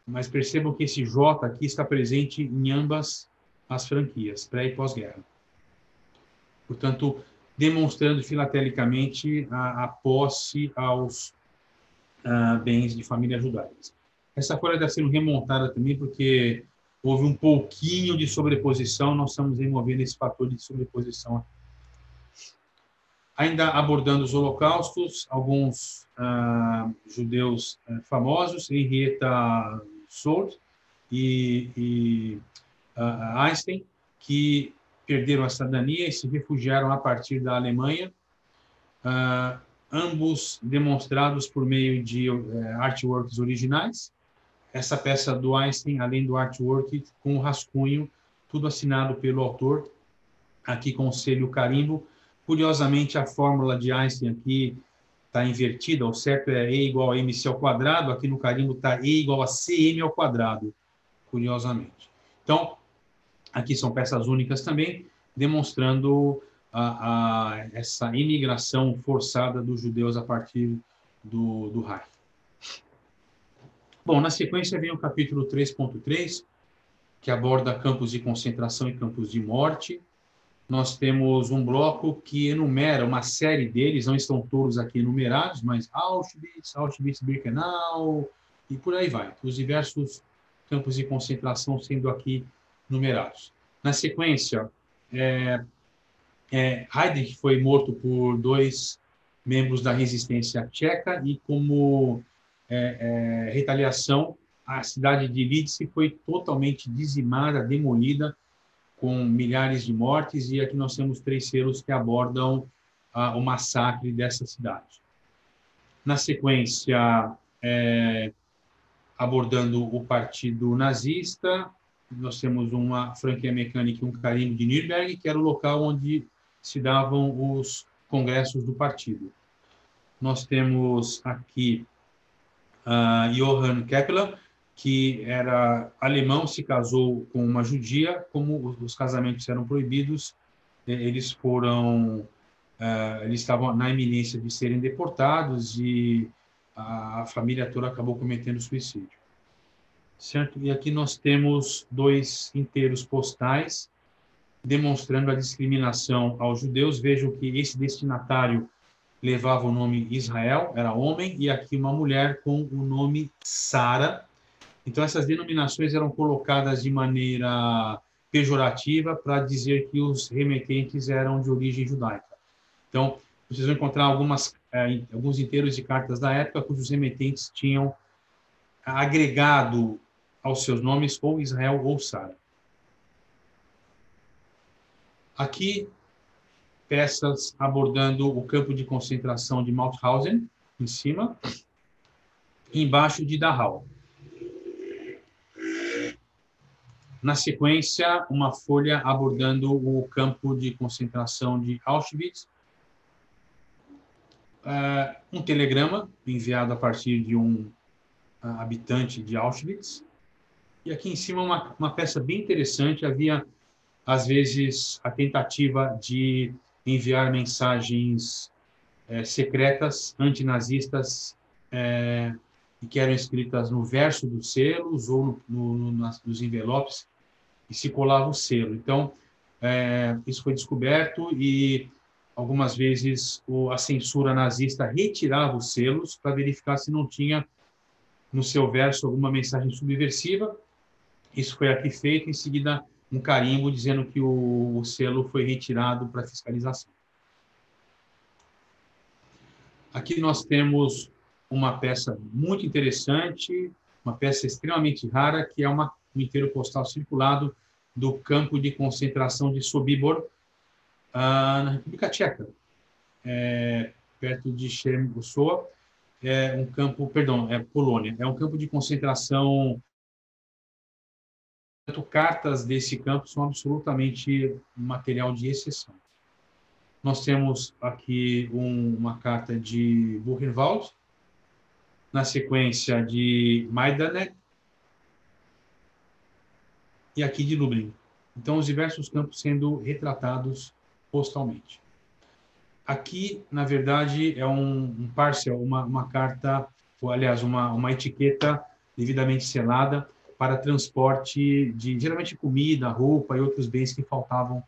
mas percebam que esse J aqui está presente em ambas as franquias, pré- e pós-guerra. Portanto, demonstrando filatelicamente a posse aos bens de famílias judaicas. Essa folha está sendo remontada também porque houve um pouquinho de sobreposição, nós estamos removendo esse fator de sobreposição aqui. Ainda abordando os holocaustos, alguns judeus famosos, Henrietta Szold e Einstein, que perderam a cidadania e se refugiaram a partir da Alemanha, ambos demonstrados por meio de artworks originais. Essa peça do Einstein, além do artwork, com o rascunho, tudo assinado pelo autor, aqui com o selo e o carimbo. Curiosamente, a fórmula de Einstein aqui está invertida, o certo é E igual a mc ao quadrado, aqui no carimbo está E igual a cm ao quadrado, curiosamente. Então, aqui são peças únicas também, demonstrando essa imigração forçada dos judeus a partir do Reich. Bom, na sequência vem o capítulo 3.3, que aborda campos de concentração e campos de morte. Nós temos um bloco que enumera uma série deles, não estão todos aqui enumerados, mas Auschwitz, Auschwitz-Birkenau e por aí vai. Os diversos campos de concentração sendo aqui numerados. Na sequência, Heydrich foi morto por 2 membros da resistência tcheca e, como retaliação, a cidade de Lidice foi totalmente dizimada, demolida, com milhares de mortes, e aqui nós temos 3 selos que abordam o massacre dessa cidade. Na sequência, abordando o partido nazista, nós temos uma franquia mecânica e um carimbo de Nürnberg, que era o local onde se davam os congressos do partido. Nós temos aqui Johann Kepler, que era alemão, se casou com uma judia. Como os casamentos eram proibidos, eles estavam na iminência de serem deportados e a família toda acabou cometendo suicídio. Certo? E aqui nós temos 2 inteiros postais demonstrando a discriminação aos judeus. Vejam que esse destinatário levava o nome Israel, era homem, e aqui uma mulher com o nome Sara. Então, essas denominações eram colocadas de maneira pejorativa para dizer que os remetentes eram de origem judaica. Então, vocês vão encontrar alguns inteiros de cartas da época cujos remetentes tinham agregado aos seus nomes ou Israel ou Sara. Aqui, peças abordando o campo de concentração de Mauthausen, em cima, e embaixo de Dachau. Na sequência, uma folha abordando o campo de concentração de Auschwitz, um telegrama enviado a partir de um habitante de Auschwitz, e aqui em cima uma peça bem interessante. Havia, às vezes, a tentativa de enviar mensagens secretas, antinazistas, e que eram escritas no verso dos selos ou nos envelopes, e se colava o selo. Então, isso foi descoberto e, algumas vezes, a censura nazista retirava os selos para verificar se não tinha no seu verso alguma mensagem subversiva. Isso foi aqui feito, em seguida um carimbo dizendo que o selo foi retirado para fiscalização. Aqui nós temos uma peça muito interessante, uma peça extremamente rara, que é um inteiro postal circulado do campo de concentração de Sobibor, na República Tcheca, perto de Przemysłow, Polônia. É um campo de concentração. Cartas desse campo são absolutamente material de exceção. Nós temos aqui uma carta de Buchenwald, na sequência de Majdanek, e aqui de Lublin. Então, os diversos campos sendo retratados postalmente. Aqui, na verdade, é um parcel, uma carta, ou, aliás, uma etiqueta devidamente selada para transporte de, geralmente, comida, roupa e outros bens que faltavam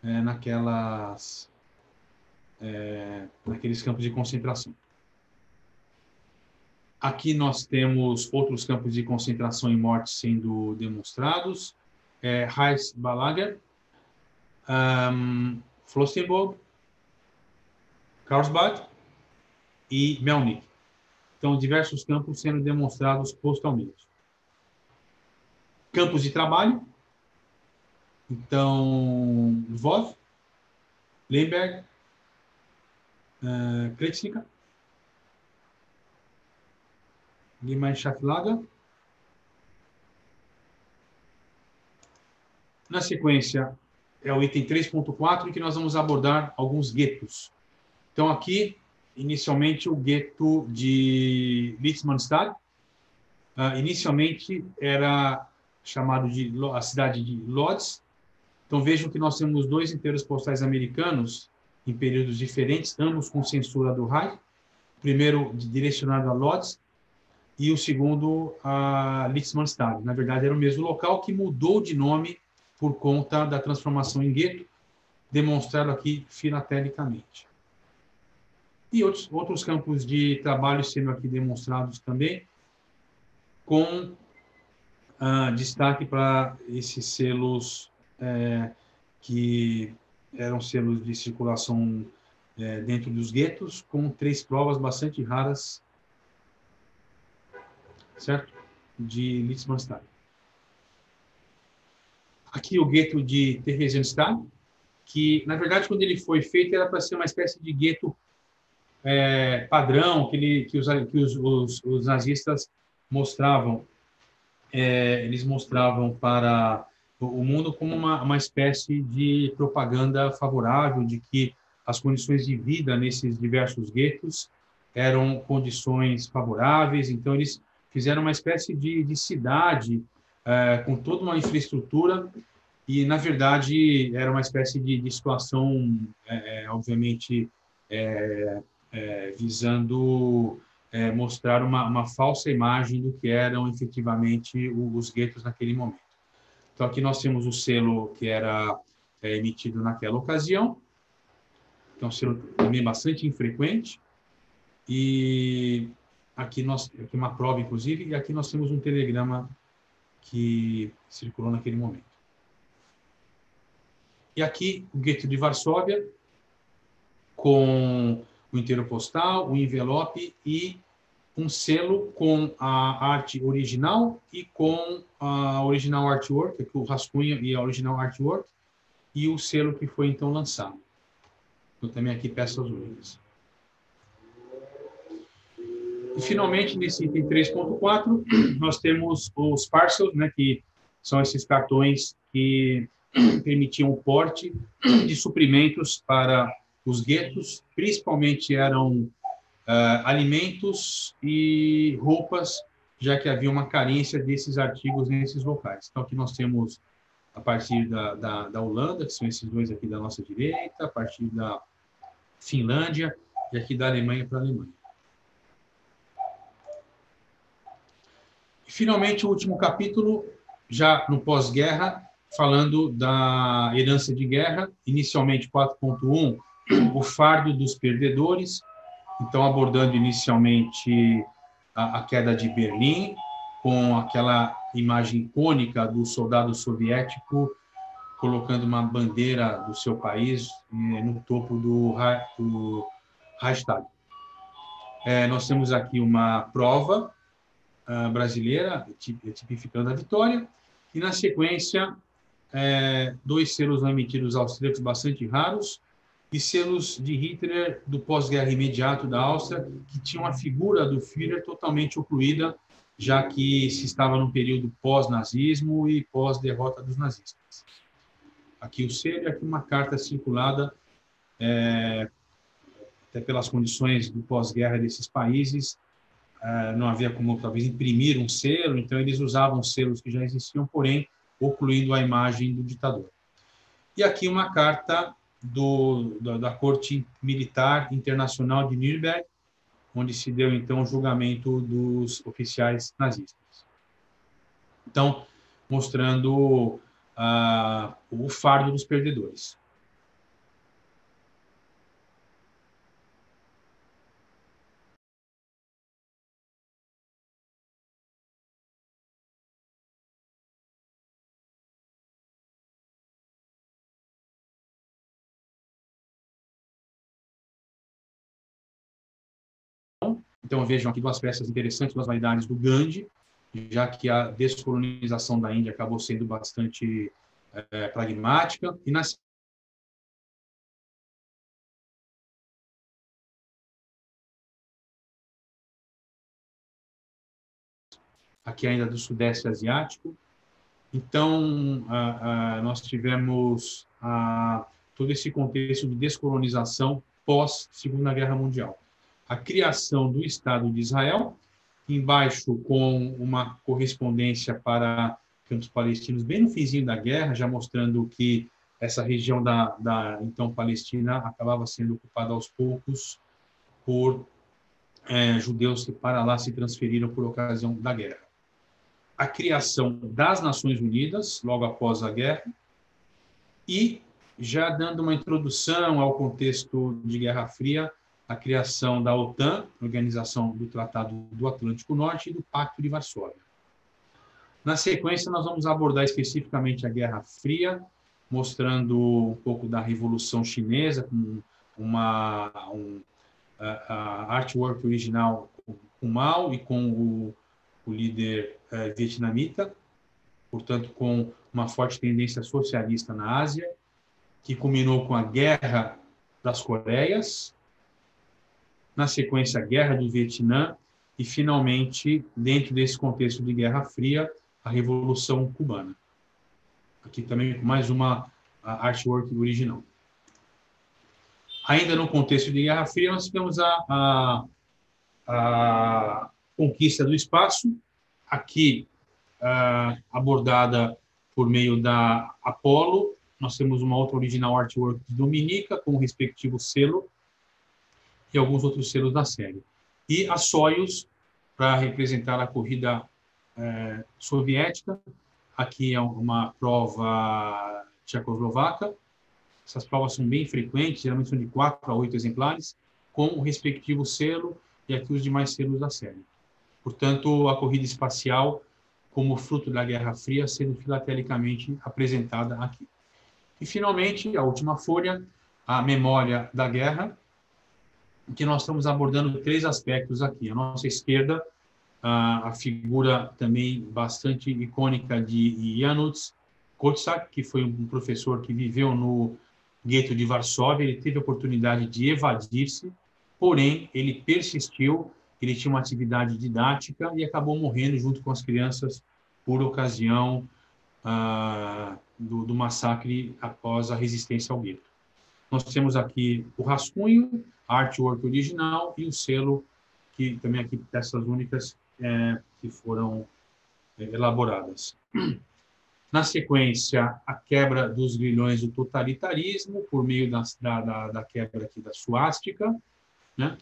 naqueles campos de concentração. Aqui nós temos outros campos de concentração e morte sendo demonstrados. Reichsbalager, Flossenburg, Karlsbad e Melnik. Então, diversos campos sendo demonstrados postalmente. Campos de trabalho. Então, Lvov, Lemberg, Kretsnica, Gemeinschaftslager. Na sequência, é o item 3.4, em que nós vamos abordar alguns guetos. Então, aqui, inicialmente, o gueto de Litzmannstadt. Inicialmente, era chamado de a cidade de Lodz. Então, vejam que nós temos 2 inteiros postais americanos em períodos diferentes, ambos com censura do Reich. O primeiro direcionado a Lodz e o segundo a Litzmannstadt. Na verdade, era o mesmo local, que mudou de nome por conta da transformação em gueto, demonstrado aqui filatelicamente. E outros campos de trabalho sendo aqui demonstrados também, com destaque para esses selos que eram selos de circulação dentro dos guetos, com 3 provas bastante raras, certo? De Liechtenstein. Aqui o gueto de Theresienstadt, que, na verdade, quando ele foi feito, era para ser uma espécie de gueto padrão que os nazistas mostravam. Eles mostravam para o mundo como uma espécie de propaganda favorável de que as condições de vida nesses diversos guetos eram condições favoráveis. Então, eles fizeram uma espécie de cidade com toda uma infraestrutura e, na verdade, era uma espécie de situação, obviamente, visando mostrar uma falsa imagem do que eram efetivamente os guetos naquele momento. Então, aqui nós temos o selo que era emitido naquela ocasião, que é um selo também bastante infrequente, e aqui uma prova, inclusive, e aqui nós temos um telegrama que circulou naquele momento. E aqui o gueto de Varsóvia, com o inteiro postal, o envelope e um selo com a arte original e com a original artwork, o rascunho e a original artwork, e o selo que foi então lançado. Eu também aqui peças únicas. E finalmente, nesse item 3.4, nós temos os parcels, né, que são esses cartões que permitiam o porte de suprimentos para os guetos, principalmente eram alimentos e roupas, já que havia uma carência desses artigos nesses locais. Então, aqui nós temos, a partir da Holanda, que são esses dois aqui da nossa direita, a partir da Finlândia e aqui da Alemanha para a Alemanha. E, finalmente, o último capítulo, já no pós-guerra, falando da herança de guerra, inicialmente 4.1, o fardo dos perdedores, então abordando inicialmente a queda de Berlim, com aquela imagem icônica do soldado soviético colocando uma bandeira do seu país no topo do Reichstag. Nós temos aqui uma prova brasileira, tipificando a vitória, e, na sequência, 2 selos emitidos austríacos bastante raros, e selos de Hitler do pós-guerra imediato da Áustria, que tinham a figura do Führer totalmente ocluída, já que se estava num período pós-nazismo e pós-derrota dos nazistas. Aqui o selo e aqui uma carta circulada, até pelas condições do pós-guerra desses países, não havia como talvez imprimir um selo, então eles usavam selos que já existiam, porém ocluindo a imagem do ditador. E aqui uma carta da Corte Militar Internacional de Nuremberg, onde se deu, então, o julgamento dos oficiais nazistas. Então, mostrando o fardo dos perdedores. Então, vejam aqui 2 peças interessantes, 2 variedades do Gandhi, já que a descolonização da Índia acabou sendo bastante pragmática. E aqui ainda do Sudeste Asiático. Então, nós tivemos todo esse contexto de descolonização pós-Segunda Guerra Mundial. A criação do Estado de Israel, embaixo com uma correspondência para campos palestinos bem no finzinho da guerra, já mostrando que essa região da então Palestina acabava sendo ocupada aos poucos por judeus que para lá se transferiram por ocasião da guerra. A criação das Nações Unidas, logo após a guerra, e, já dando uma introdução ao contexto de Guerra Fria, a criação da OTAN, Organização do Tratado do Atlântico Norte, e do Pacto de Varsóvia. Na sequência, nós vamos abordar especificamente a Guerra Fria mostrando um pouco da Revolução Chinesa, com a artwork original com Mao e com o líder vietnamita, portanto, com uma forte tendência socialista na Ásia, que culminou com a Guerra das Coreias, na sequência, a Guerra do Vietnã, e, finalmente, dentro desse contexto de Guerra Fria, a Revolução Cubana. Aqui também com mais uma artwork original. Ainda no contexto de Guerra Fria, nós tivemos a conquista do espaço, aqui abordada por meio da Apollo. Nós temos uma outra original artwork de Dominica, com o respectivo selo, e alguns outros selos da série. E a Soyuz, para representar a corrida soviética. Aqui é uma prova tchecoslovaca. Essas provas são bem frequentes, geralmente são de 4 a 8 exemplares, com o respectivo selo e aqui os demais selos da série. Portanto, a corrida espacial, como fruto da Guerra Fria, sendo filatelicamente apresentada aqui. E, finalmente, a última folha, a memória da guerra, em que nós estamos abordando 3 aspectos aqui. À nossa esquerda, a figura também bastante icônica de Janusz Korczak, que foi um professor que viveu no gueto de Varsóvia. Ele teve a oportunidade de evadir-se, porém, ele persistiu, ele tinha uma atividade didática e acabou morrendo junto com as crianças por ocasião do massacre após a resistência ao gueto. Nós temos aqui o rascunho, a artwork original e o selo, que também aqui dessas únicas que foram elaboradas. Na sequência, a quebra dos grilhões do totalitarismo por meio da quebra aqui da suástica, né?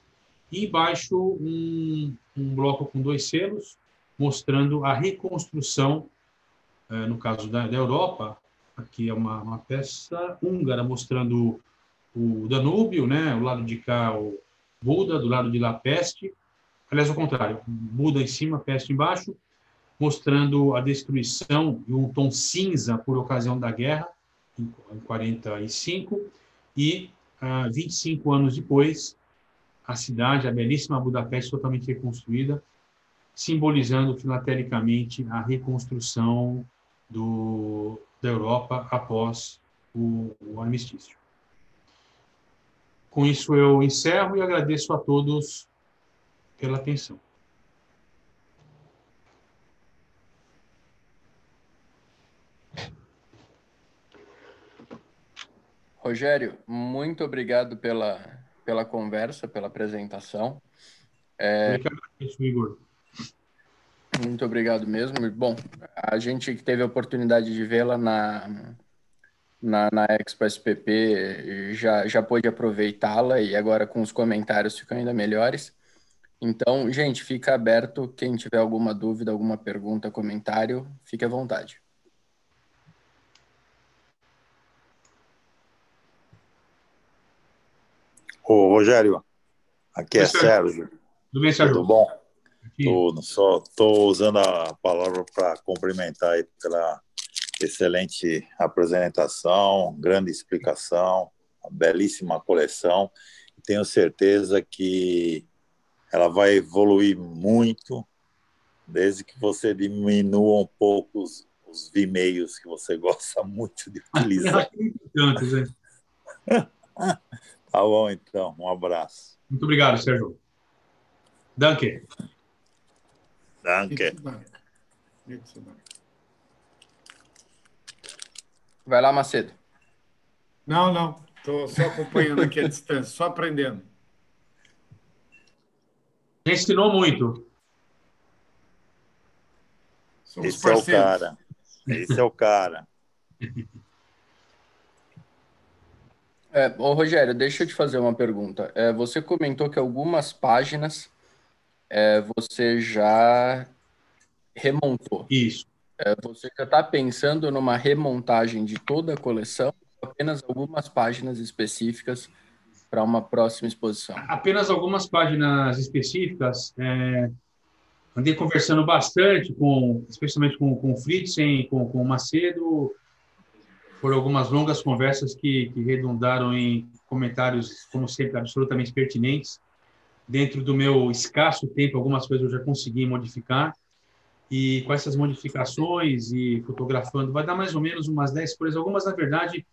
E embaixo um bloco com 2 selos, mostrando a reconstrução, no caso da Europa. Aqui é uma peça húngara mostrando o Danúbio, né? O lado de cá o Buda, do lado de lá Peste. Aliás, ao contrário, Buda em cima, Peste embaixo, mostrando a destruição em um tom cinza por ocasião da guerra, em 45, e 25 anos depois, a cidade, a belíssima Budapeste, totalmente reconstruída, simbolizando filatelicamente a reconstrução da Europa após o armistício. Com isso, eu encerro e agradeço a todos pela atenção. Rogério, muito obrigado pela conversa, pela apresentação. Eu que agradeço, Igor. Muito obrigado mesmo. Bom, a gente que teve a oportunidade de vê-la na Expo SPP já pôde aproveitá-la e agora com os comentários ficam ainda melhores. Então, gente, fica aberto. Quem tiver alguma dúvida, alguma pergunta, comentário, fique à vontade. Ô, Rogério, aqui é Sérgio. Tudo bem, Sérgio? Tudo bom? Aqui. Tudo. Só estou usando a palavra para cumprimentar aí pela excelente apresentação, grande explicação, uma belíssima coleção. Tenho certeza que ela vai evoluir muito, desde que você diminua um pouco os Vimeios que você gosta muito de utilizar. Tá bom, então. Um abraço. Muito obrigado, Sérgio. Danke. Danke. Vai lá, Macedo. Não. Estou só acompanhando aqui à distância, só aprendendo. Ensinou muito. Somos Esse parceiros. É o cara. Esse é o cara. Ô, Rogério, deixa eu te fazer uma pergunta. Você comentou que algumas páginas você já remontou. Isso. Você já está pensando numa remontagem de toda a coleção ou apenas algumas páginas específicas para uma próxima exposição? Apenas algumas páginas específicas. Andei conversando bastante, especialmente com o Fritzen, com o Macedo. Foram algumas longas conversas que redundaram em comentários, como sempre, absolutamente pertinentes. Dentro do meu escasso tempo, algumas coisas eu já consegui modificar. E com essas modificações e fotografando, vai dar mais ou menos umas 10 coisas. Algumas, na verdade,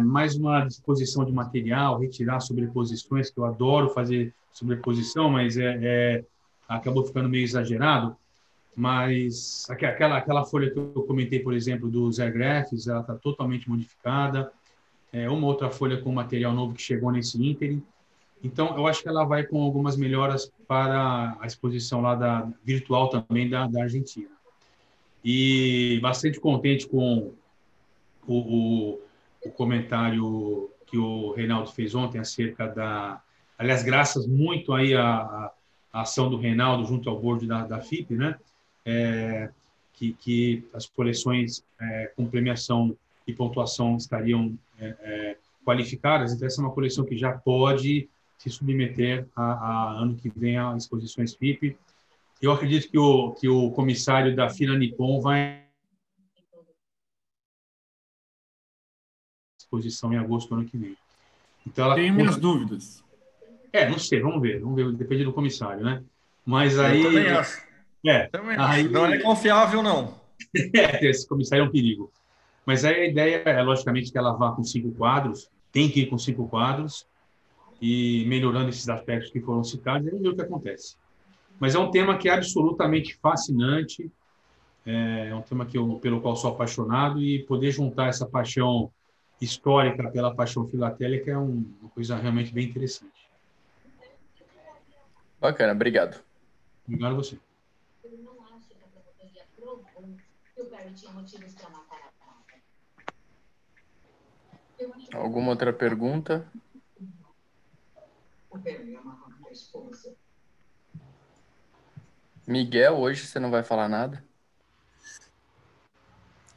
mais uma disposição de material, retirar sobreposições, que eu adoro fazer sobreposição, mas acabou ficando meio exagerado. Mas aquela folha que eu comentei, por exemplo, dos airgraphs, ela está totalmente modificada. Uma outra folha com material novo que chegou nesse ínterim. Então, eu acho que ela vai com algumas melhoras para a exposição lá virtual também da Argentina. E bastante contente com o comentário que o Reinaldo fez ontem acerca da... Aliás, graças muito aí à ação do Reinaldo junto ao board da FIP, né? Que as coleções com premiação e pontuação estariam qualificadas. Então, essa é uma coleção que já pode se submeter a ano que vem a exposições FIP. Eu acredito que o comissário da Fila Nippon vai exposição em agosto do ano que vem. Então, tenho minhas dúvidas. Não sei, vamos ver, depende do comissário, né? Mas aí... Eu também acho. Aí, não é confiável, não. Esse comissário é um perigo. Mas aí a ideia é, logicamente, que ela vá com 5 quadros, tem que ir com 5 quadros, e melhorando esses aspectos que foram citados, aí ver o que acontece. Mas é um tema que é absolutamente fascinante, é um tema pelo qual sou apaixonado, e poder juntar essa paixão histórica pela paixão filatélica é uma coisa realmente bem interessante. Bacana, obrigado. Obrigado a você. Alguma outra pergunta? Miguel, hoje você não vai falar nada?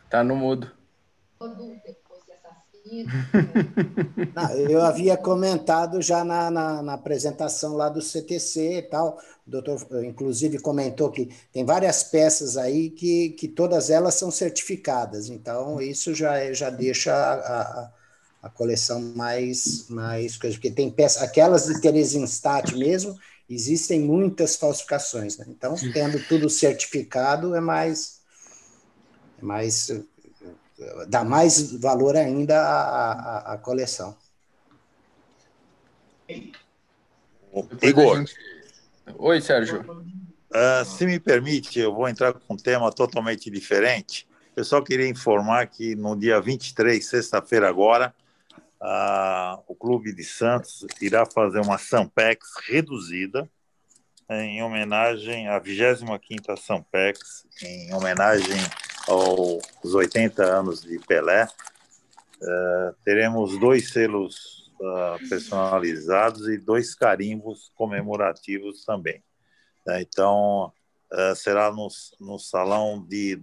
Tá no mudo. Não, eu havia comentado já na apresentação lá do CTC e tal, o doutor inclusive comentou que tem várias peças aí que todas elas são certificadas, então isso já deixa a coleção mais coisa, porque tem peças, aquelas de Theresienstadt mesmo, existem muitas falsificações, né? Então, tendo tudo certificado dá mais valor ainda à coleção. Igor. Oi, Sérgio. Se me permite, eu vou entrar com um tema totalmente diferente. Eu só queria informar que no dia 23, sexta-feira agora, o Clube de Santos irá fazer uma Sampex reduzida em homenagem à 25ª Sampex, em homenagem aos 80 anos de Pelé. Teremos 2 selos personalizados e 2 carimbos comemorativos também. Então, será no Salão de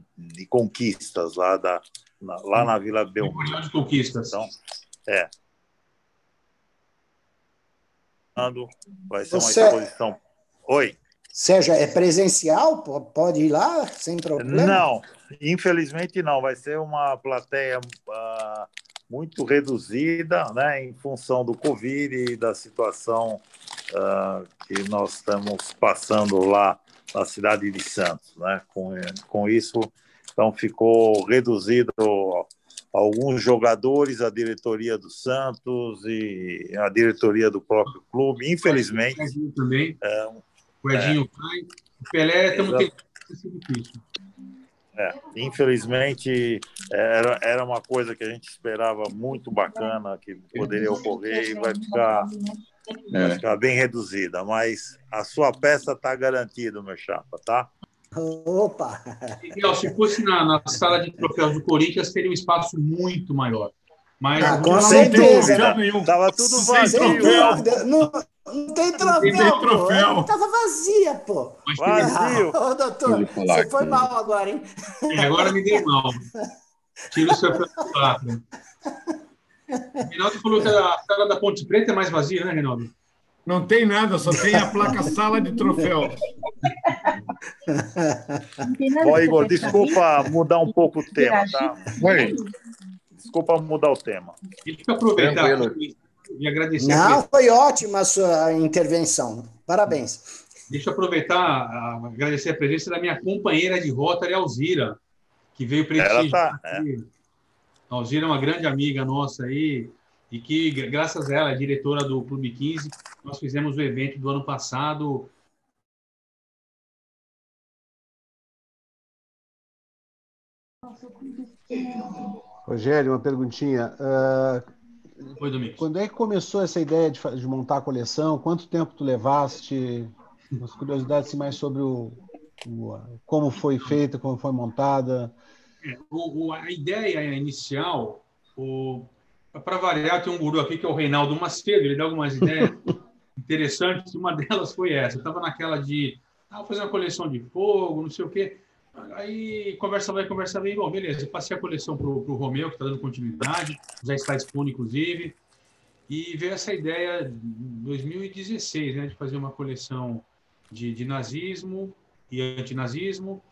Conquistas, lá na Vila Belmiro. De Conquistas. Então, vai ser uma exposição. Oi. Sérgio, é presencial? Pode ir lá sem problema? Não, infelizmente não. Vai ser uma plateia muito reduzida, né, em função do Covid e da situação que nós estamos passando lá na cidade de Santos, né? Com isso, então ficou reduzido alguns jogadores, a diretoria do Santos e a diretoria do próprio clube, infelizmente. O Edinho também. O Edinho cai. O Pelé estamos tendo difícil. Infelizmente, era uma coisa que a gente esperava muito bacana, que poderia ocorrer e vai ficar bem reduzida. Mas a sua peça está garantida, meu chapa, tá? Opa! Miguel, se fosse na sala de troféus do Corinthians, teria um espaço muito maior. Mas com certeza. Estava tudo vazio. Não tem troféu. Estava vazia, pô. Vazio. Ô, doutor, você foi mal agora, hein? Agora me dei mal. Tira o seu prato. O Reinaldo falou que a sala da Ponte Preta é mais vazia, né, Reinaldo? Não tem nada, só tem a placa sala de troféus. Igor, desculpa mudar um pouco o tema, tá? Oi. Desculpa mudar o tema. Deixa eu aproveitar e agradecer. Não, foi ótima a sua intervenção. Parabéns. Deixa eu aproveitar, agradecer a presença da minha companheira de Rotary, Alzira, que veio prestigiar. A Alzira é uma grande amiga nossa aí, e que, graças a ela, é diretora do Clube 15, nós fizemos o evento do ano passado. Rogério, uma perguntinha. Oi, Domingos. Quando é que começou essa ideia de montar a coleção? Quanto tempo tu levaste? Umas curiosidades assim, mais sobre como foi feita, como foi montada. A ideia inicial, para variar, tem um guru aqui que é o Reinaldo Macedo, ele dá algumas ideias interessantes, uma delas foi essa. Eu estava naquela de fazer uma coleção de fogo, não sei o quê. Aí conversa vai, conversa vem. Bom, beleza, eu passei a coleção para o Romeu, que está dando continuidade, já está disponível, inclusive. E veio essa ideia em 2016, né, de fazer uma coleção de nazismo e antinazismo.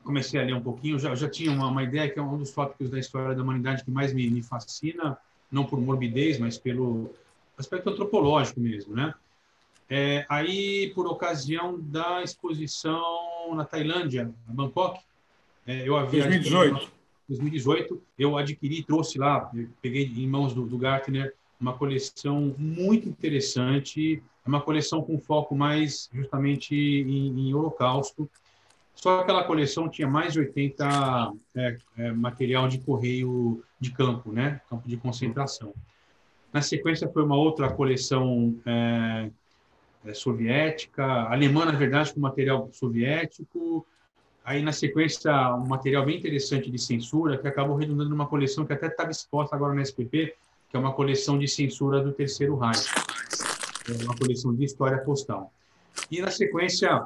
Comecei a ler um pouquinho, já tinha uma ideia que é um dos tópicos da história da humanidade que mais me fascina, não por morbidez, mas pelo aspecto antropológico mesmo, né? Aí, por ocasião da exposição na Tailândia, em Bangkok, eu havia... 2018, eu adquiri e trouxe lá, peguei em mãos do Gartner, uma coleção muito interessante, uma coleção com foco mais justamente em Holocausto. Só que aquela coleção tinha mais de 80 material de correio de campo, né? Campo de concentração. Na sequência foi uma outra coleção soviética, alemã, na verdade, com material soviético. Aí, na sequência, um material bem interessante de censura, que acabou redundando numa coleção que até estava exposta agora na SPP, que é uma coleção de censura do Terceiro Reich. É uma coleção de história postal. E, na sequência,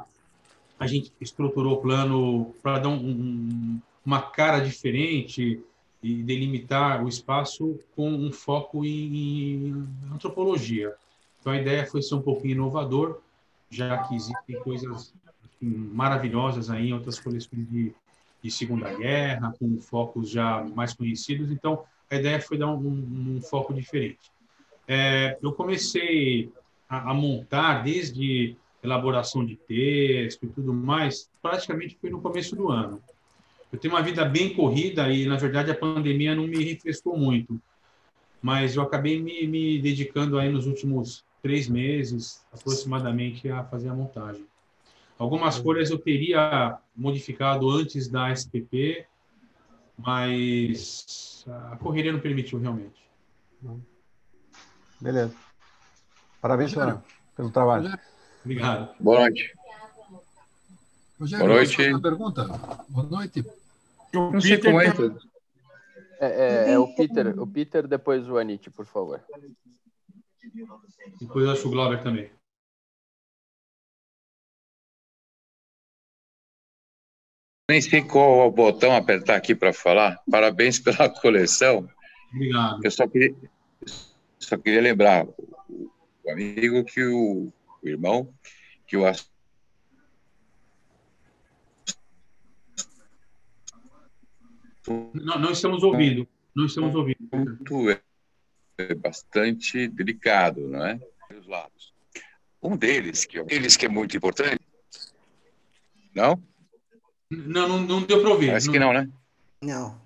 a gente estruturou o plano para dar uma cara diferente e delimitar o espaço com um foco em antropologia. Então, a ideia foi ser um pouquinho inovador, já que existem coisas maravilhosas aí em outras coleções de Segunda Guerra, com focos já mais conhecidos. Então, a ideia foi dar um foco diferente. Eu comecei a montar desde elaboração de texto e tudo mais, praticamente foi no começo do ano. Eu tenho uma vida bem corrida e, na verdade, a pandemia não me refrescou muito, mas eu acabei me dedicando aí nos últimos 3 meses, aproximadamente, a fazer a montagem. Algumas folhas eu teria modificado antes da SPP, mas a correria não permitiu realmente. Beleza. Parabéns pelo trabalho. Obrigado. Boa noite. Rogério, boa noite. Uma pergunta. Boa noite. Não sei como é. O Peter, depois o Anit, por favor. Depois eu acho o Glauber também. Nem sei qual botão apertar aqui para falar. Parabéns pela coleção. Obrigado. Eu só queria lembrar o amigo que o irmão que o Não estamos ouvindo. Não estamos ouvindo. É bastante delicado, não é? Os lados. Um deles que é muito importante. Não? Não deu para ouvir. Parece que não, né? Não.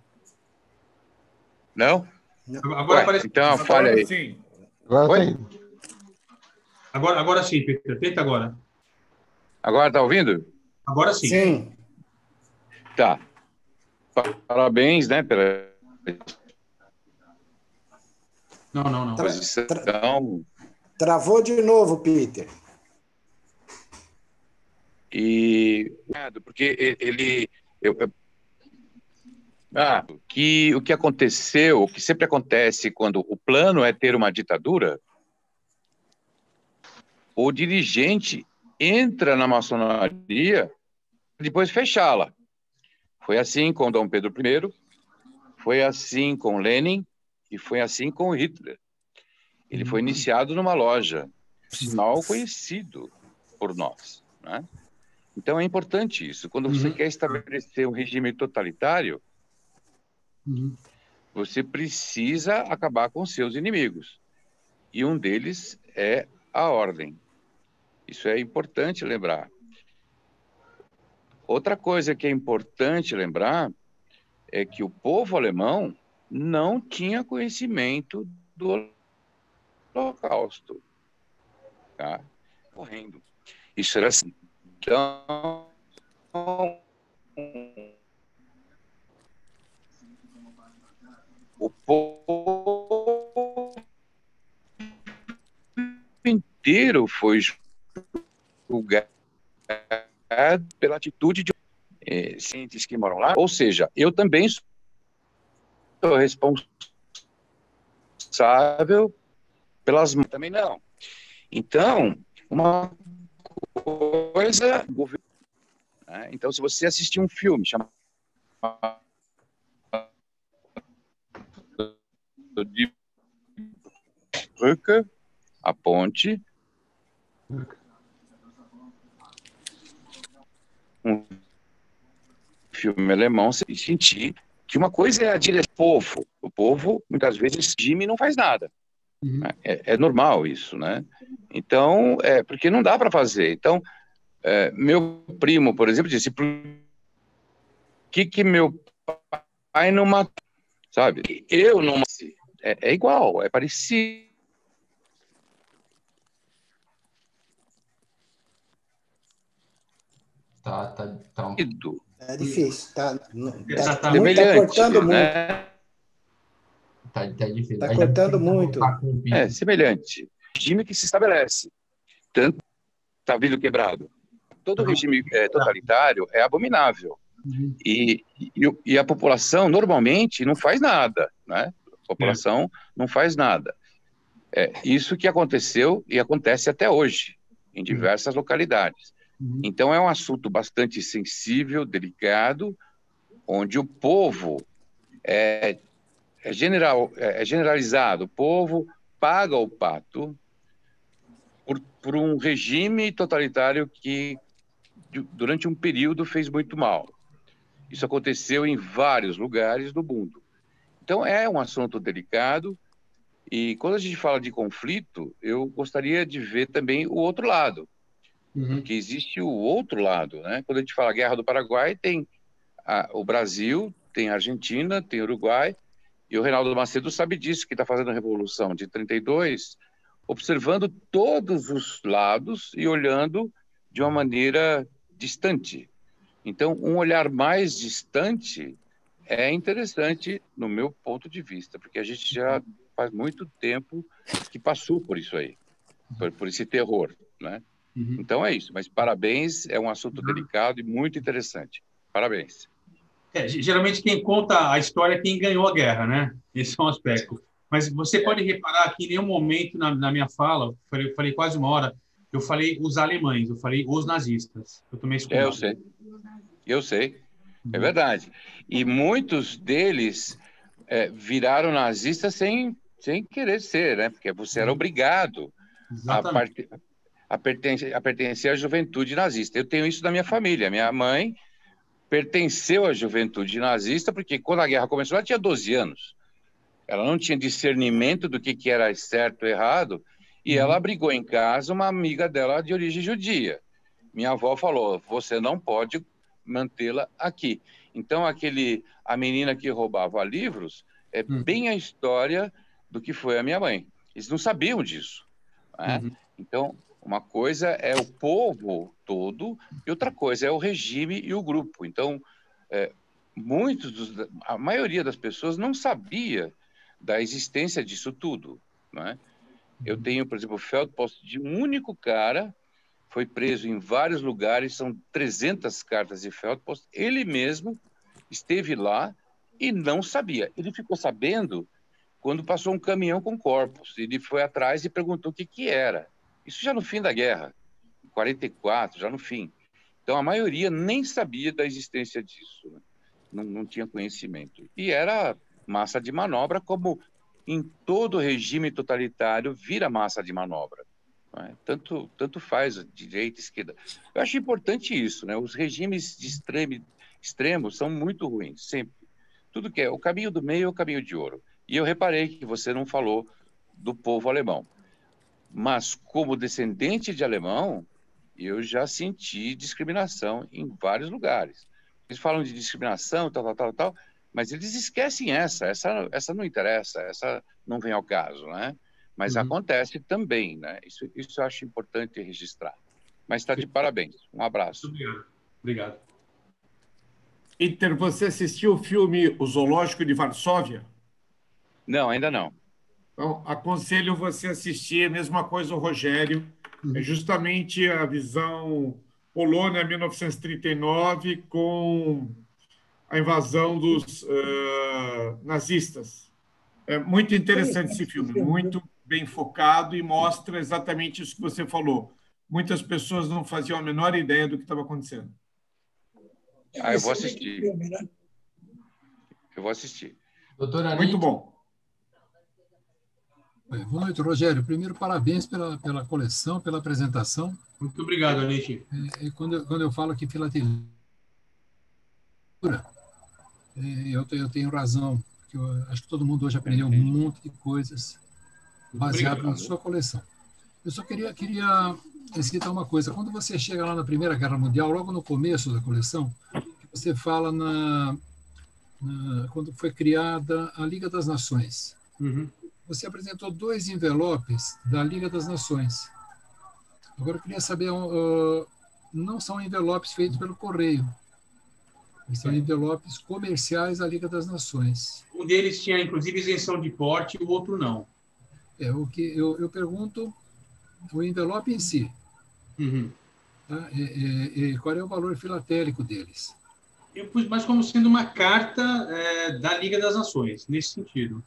Não? Agora parece. Então, falha aí. Sim. Agora sim, Peter. Tenta agora. Agora tá ouvindo? Agora sim. Sim. Tá. Parabéns, né, pela Não. exposição. Travou de novo, Peter. E porque o que aconteceu, o que sempre acontece quando o plano é ter uma ditadura, o dirigente entra na maçonaria e depois fechá-la. Foi assim com Dom Pedro I, foi assim com Lenin e foi assim com Hitler. Ele foi iniciado numa loja, sinal conhecido por nós, né? Então é importante isso. Quando você quer estabelecer um regime totalitário, Você precisa acabar com seus inimigos. E um deles é a ordem. Isso é importante lembrar. Outra coisa que é importante lembrar é que o povo alemão não tinha conhecimento do Holocausto. Tá? Correndo. Isso era assim. Então, o povo inteiro foi julgado pela atitude de cientistas que moram lá. Ou seja, eu também sou responsável pelas... Também não. Então, uma coisa... Né? Então, se você assistir um filme chamado de Brücke, a ponte, um filme alemão, você sentir que uma coisa é a direção do povo. O povo, muitas vezes, regime não faz nada. É normal isso, né? Então, porque não dá para fazer. Então, meu primo, por exemplo, disse, por que meu pai não matou? Sabe? Eu não... É igual, é parecido. Tá um... É difícil, tá cortando muito. Tá difícil. Tá cortando muito. É semelhante. Regime que se estabelece. Tanto está vindo quebrado. Todo regime totalitário é abominável. E a população, normalmente, não faz nada. Né? A população não faz nada. Isso que aconteceu e acontece até hoje, em diversas localidades. Então, é um assunto bastante sensível, delicado, onde o povo é generalizado. O povo paga o pato por um regime totalitário que, durante um período, fez muito mal. Isso aconteceu em vários lugares do mundo. Então, é um assunto delicado. E quando a gente fala de conflito, eu gostaria de ver também o outro lado. Porque existe o outro lado, né? Quando a gente fala Guerra do Paraguai, tem o Brasil, tem a Argentina, tem o Uruguai, e o Reinaldo Macedo sabe disso, que está fazendo a Revolução de 32, observando todos os lados e olhando de uma maneira distante. Então, um olhar mais distante é interessante, no meu ponto de vista, porque a gente já faz muito tempo que passou por isso aí, por esse terror, né? Então é isso, mas parabéns, é um assunto delicado e muito interessante. Parabéns. Geralmente quem conta a história é quem ganhou a guerra, né? Esse é um aspecto. Mas você pode reparar que em nenhum momento na minha fala, eu falei quase uma hora, eu falei os alemães, eu falei os nazistas. Eu tomei isso cuidado. Eu sei. É verdade. E muitos deles viraram nazistas sem querer ser, né? Porque você era obrigado a pertencer à juventude nazista. Eu tenho isso da minha família. Minha mãe pertenceu à juventude nazista porque quando a guerra começou, ela tinha 12 anos. Ela não tinha discernimento do que era certo ou errado e ela abrigou em casa uma amiga dela de origem judia. Minha avó falou, você não pode mantê-la aqui. Então, a menina que roubava livros é bem a história do que foi a minha mãe. Eles não sabiam disso. Né? Então, uma coisa é o povo todo e outra coisa é o regime e o grupo. Então, a maioria das pessoas não sabia da existência disso tudo. Né? Eu tenho, por exemplo, o Feldpost de um único cara, foi preso em vários lugares, são 300 cartas de Feldpost, ele mesmo esteve lá e não sabia. Ele ficou sabendo quando passou um caminhão com corpos. Ele foi atrás e perguntou o que era. Isso já no fim da guerra, em 44, já no fim. Então, a maioria nem sabia da existência disso. Né? Não tinha conhecimento. E era massa de manobra, como em todo regime totalitário vira massa de manobra. Né? Tanto faz direita, esquerda. Eu acho importante isso. Né? Os regimes de extremos são muito ruins, sempre. Tudo que é o caminho do meio é o caminho de ouro. E eu reparei que você não falou do povo alemão. Mas, como descendente de alemão, eu já senti discriminação em vários lugares. Eles falam de discriminação, tal, mas eles esquecem essa não interessa, essa não vem ao caso, né? Mas acontece também, né? Isso eu acho importante registrar. Mas está de parabéns. Um abraço. Obrigado. Obrigado. Inter, você assistiu o filme O Zoológico de Varsóvia? Não, ainda não. Então, aconselho você a assistir, a mesma coisa o Rogério. É justamente a visão Polônia 1939 com a invasão dos nazistas. É muito interessante esse filme, muito bem focado e mostra exatamente isso que você falou. Muitas pessoas não faziam a menor ideia do que estava acontecendo. Eu vou assistir. Eu vou assistir. Doutora Muito bom. Boa noite, Rogério. Primeiro, parabéns pela coleção, pela apresentação. Muito obrigado, Anish. Quando eu falo que filatelia, eu tenho razão. Porque eu acho que todo mundo hoje aprendeu um monte de coisas baseado na sua coleção. Eu só queria citar uma coisa. Quando você chega lá na Primeira Guerra Mundial, logo no começo da coleção, você fala quando foi criada a Liga das Nações. Você apresentou 2 envelopes da Liga das Nações. Agora eu queria saber, não são envelopes feitos pelo correio, são envelopes comerciais da Liga das Nações. Um deles tinha, inclusive, isenção de porte e o outro não. O que eu pergunto, o envelope em si, tá? Qual é o valor filatélico deles? Eu pus mais como sendo uma carta da Liga das Nações, nesse sentido.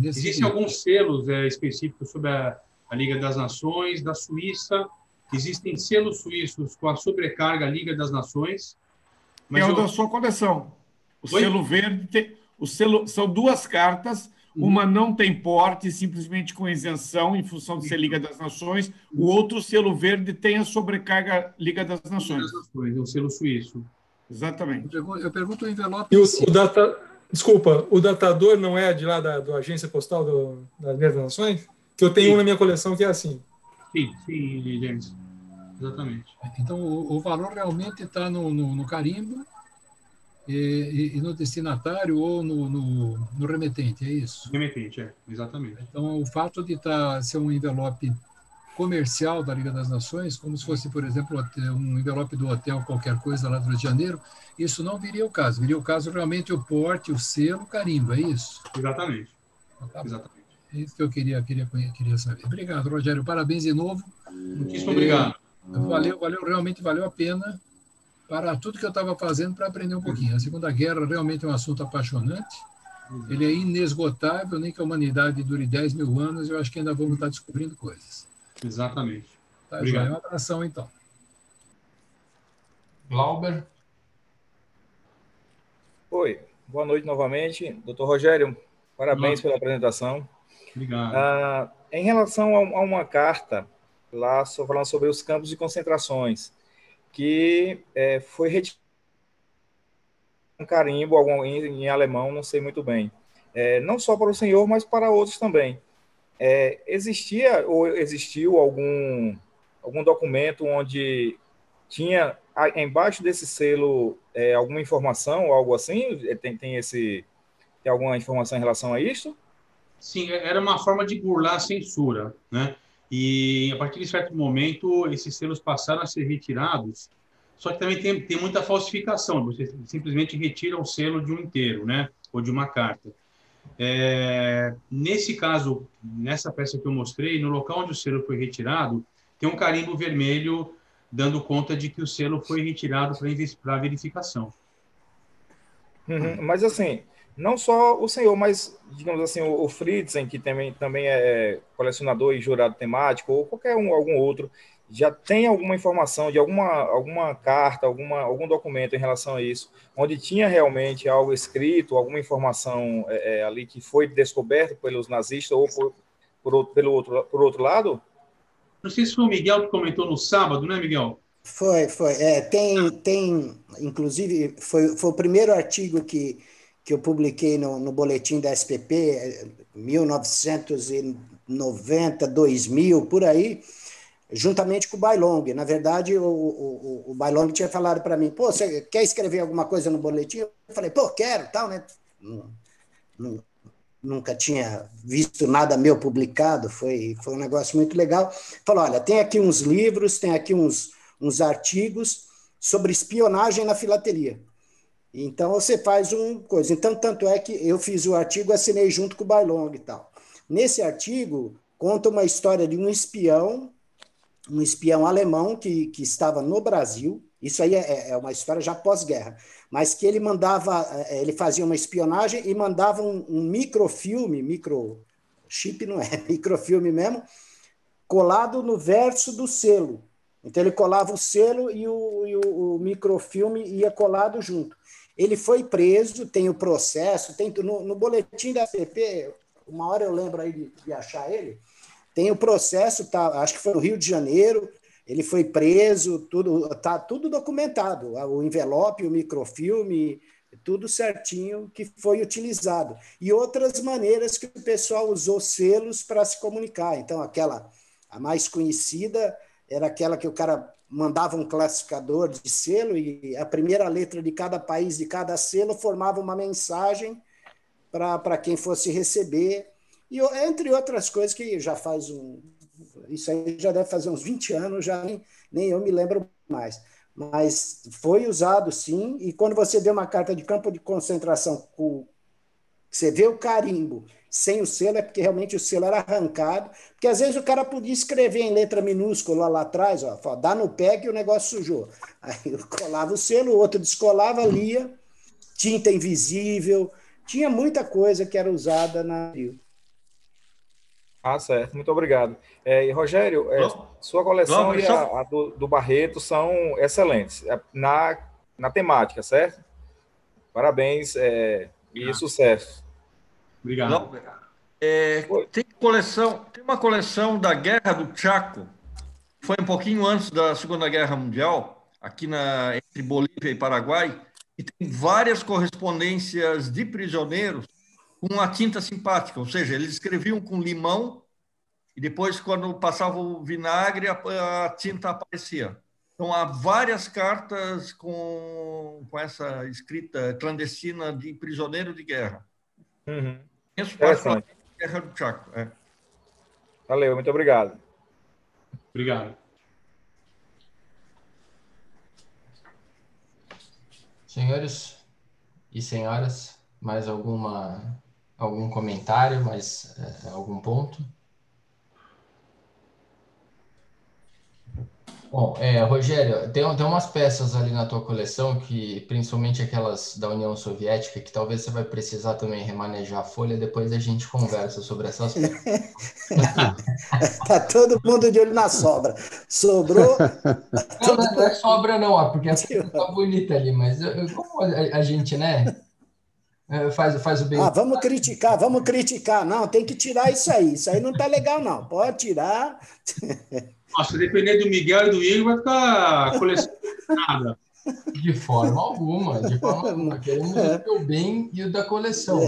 Existem alguns selos específicos sobre a Liga das Nações, da Suíça. Existem selos suíços com a sobrecarga Liga das Nações. Mas é o da sua coleção. O selo verde, são 2 cartas. Uma não tem porte, simplesmente com isenção, em função de ser Liga das Nações. O outro selo verde tem a sobrecarga Liga das Nações. É um selo suíço. Exatamente. Eu pergunto o envelope. Desculpa, o datador não é de lá da agência postal da Liga das Nações? Que eu tenho um na minha coleção que é assim. Sim, James. Exatamente. Então, o valor realmente está no carimbo e no destinatário ou no remetente, é isso? Remetente, exatamente. Então, o fato de ser um envelope comercial da Liga das Nações, como se fosse, por exemplo, um envelope do hotel, qualquer coisa lá do Rio de Janeiro, isso não viria o caso. Viria o caso realmente o porte, o selo, o carimbo, é isso? Exatamente. Tá, exatamente. É isso que eu queria saber. Obrigado, Rogério. Parabéns de novo. Muitíssimo obrigado. Realmente valeu a pena para tudo que eu estava fazendo para aprender um pouquinho. A Segunda Guerra realmente é um assunto apaixonante. Ele é inesgotável, nem que a humanidade dure 10 mil anos, eu acho que ainda vamos estar descobrindo coisas. Exatamente. Tá, obrigado. Um abração, então. Glauber. Oi, boa noite novamente. Doutor Rogério, parabéns pela apresentação. Obrigado. Em relação a uma carta, lá falando sobre os campos de concentrações, que foi retirado um carimbo em alemão, não sei muito bem. Não só para o senhor, mas para outros também. Existia ou existiu algum documento onde tinha embaixo desse selo alguma informação ou algo assim? Tem alguma informação em relação a isso? Sim, era uma forma de burlar a censura, né? E a partir de certo momento esses selos passaram a ser retirados. Só que também tem muita falsificação. Você simplesmente retira o selo de um inteiro, né? Ou de uma carta. Nesse caso, nessa peça que eu mostrei, no local onde o selo foi retirado, tem um carimbo vermelho dando conta de que o selo foi retirado para verificação. Mas assim, não só o senhor, mas digamos assim, o Fritzen, que também é colecionador e jurado temático, ou algum outro, já tem alguma informação de alguma carta, algum documento em relação a isso, onde tinha realmente algo escrito, alguma informação ali que foi descoberto pelos nazistas ou por outro lado? Não sei se foi o Miguel que comentou no sábado, né, Miguel? Foi. Tem, inclusive, foi o primeiro artigo que que eu publiquei no boletim da SPP, 1990, 2000, por aí, juntamente com o Bailong. Na verdade, o Bailong tinha falado para mim, pô, você quer escrever alguma coisa no boletim? Eu falei, pô, quero, tal, né? Nunca tinha visto nada meu publicado, foi um negócio muito legal. Falou, olha, tem aqui uns livros, tem aqui uns artigos sobre espionagem na filatelia. Então, você faz uma coisa. Então, tanto é que eu fiz o artigo, assinei junto com o Bailong e tal. Nesse artigo, conta uma história de um espião alemão que estava no Brasil. Isso aí é uma história já pós-guerra, mas que ele fazia uma espionagem e mandava um microfilme, microchip não é, microfilme mesmo, colado no verso do selo. Então ele colava o selo e o microfilme ia colado junto. Ele foi preso, tem o processo, tem no boletim da SPP, uma hora eu lembro aí de achar ele, tem o processo, tá, acho que foi no Rio de Janeiro. Ele foi preso, está tudo documentado, o envelope, o microfilme, tudo certinho que foi utilizado. E outras maneiras que o pessoal usou selos para se comunicar. Então, a mais conhecida era aquela que o cara mandava um classificador de selo e a primeira letra de cada país, de cada selo, formava uma mensagem para quem fosse receber. E entre outras coisas que já faz isso aí já deve fazer uns 20 anos, já nem eu me lembro mais. Mas foi usado, sim, e quando você vê uma carta de campo de concentração, você vê o carimbo sem o selo, é porque realmente o selo era arrancado, porque às vezes o cara podia escrever em letra minúscula lá atrás, ó, dá no pé que o negócio sujou. Aí eu colava o selo, o outro descolava, lia, tinta invisível, tinha muita coisa que era usada na Rio. Ah, certo. Muito obrigado. E Rogério, sua coleção e a do Barreto são excelentes na temática, certo? Parabéns e sucesso. Obrigado. Tem uma coleção da Guerra do Chaco, foi um pouquinho antes da Segunda Guerra Mundial, aqui entre Bolívia e Paraguai, e tem várias correspondências de prisioneiros com a tinta simpática, ou seja, eles escreviam com limão e depois, quando passava o vinagre, a tinta aparecia. Então, há várias cartas com essa escrita clandestina de prisioneiro de guerra. Uhum. Isso faz parte da Guerra do Chaco. Valeu, muito obrigado. Obrigado. Senhores e senhoras, mais algum comentário, algum ponto? Bom, Rogério, tem umas peças ali na tua coleção, que principalmente aquelas da União Soviética, que talvez você vai precisar também remanejar a folha, depois a gente conversa sobre essas peças. Tá todo mundo de olho na sobra. Sobrou... Não é sobra não, porque a coisa tá bonita ali, mas como a gente, né, faz o bem... vamos criticar. Não, tem que tirar isso aí não tá legal não, pode tirar... Nossa, depender do Miguel e do Igor, vai ficar colecionada. De forma alguma. Queremos o teu bem e o da coleção.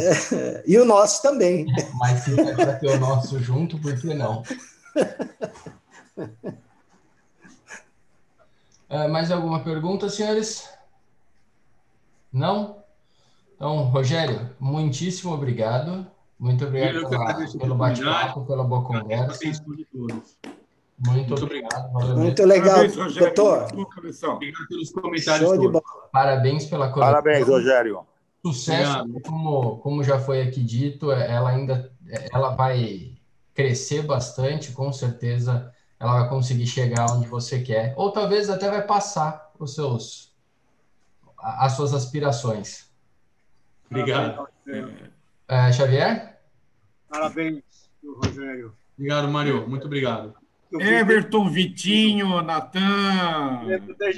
E o nosso também. Mas se é para ter o nosso junto, por que não? Mais alguma pergunta, senhores? Não? Então, Rogério, muitíssimo obrigado. Muito obrigado pelo bate-papo, pela boa conversa. Muito obrigado. Muito legal, Parabéns, doutor. Obrigado pelos comentários todos. Parabéns pela coleção. Parabéns, Rogério. Sucesso, como já foi aqui dito, ela vai crescer bastante, com certeza ela vai conseguir chegar onde você quer, ou talvez até vai passar as suas aspirações. Obrigado. Xavier? Parabéns, Rogério. Obrigado, Mário. Muito obrigado. Everton, Vitinho, Natan,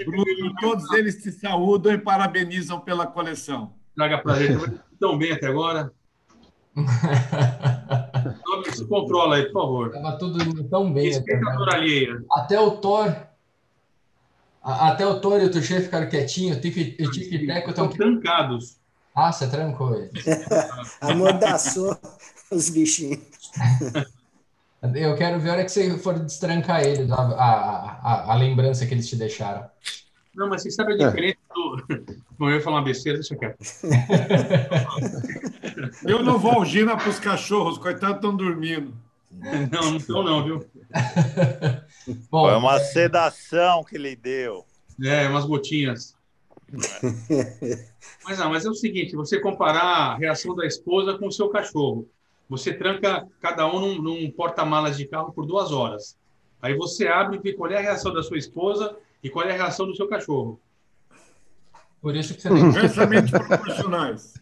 Bruno, todos eles te saúdam e parabenizam pela coleção. Traga prazer. Tão bem até agora. Se controla aí, por favor. Estava tudo indo tão bem. Até o Thor e o Tuxê ficaram quietinhos. O Tico e Teco estão trancados. Ah, você trancou ele. Amordaçou os bichinhos. Eu quero ver a hora que você for destrancar ele, a lembrança que eles te deixaram. Não, mas você sabe a diferença do... Bom, eu ia falar uma besteira, deixa quieto. Eu não vou algina para os cachorros, coitados, estão dormindo. Não estão não, viu? Bom, foi uma sedação que ele deu. Umas gotinhas. Mas é o seguinte, você comparar a reação da esposa com o seu cachorro. Você tranca cada um num porta-malas de carro por 2 horas. Aí você abre e vê qual é a reação da sua esposa e qual é a reação do seu cachorro. Por isso que você tem inversamente proporcionais.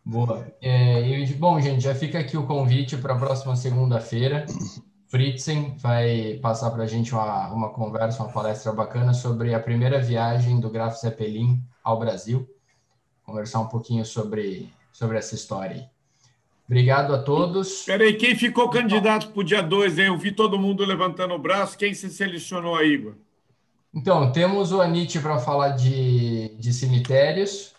Boa. Bom, gente, já fica aqui o convite para a próxima segunda-feira. Fritzen vai passar para a gente uma conversa, uma palestra bacana sobre a primeira viagem do Graf Zeppelin ao Brasil. Conversar um pouquinho sobre essa história aí. Obrigado a todos. Peraí, quem ficou candidato para o dia 2, hein? Eu vi todo mundo levantando o braço. Quem se selecionou aí, Igor? Então, temos o Anit para falar de cemitérios,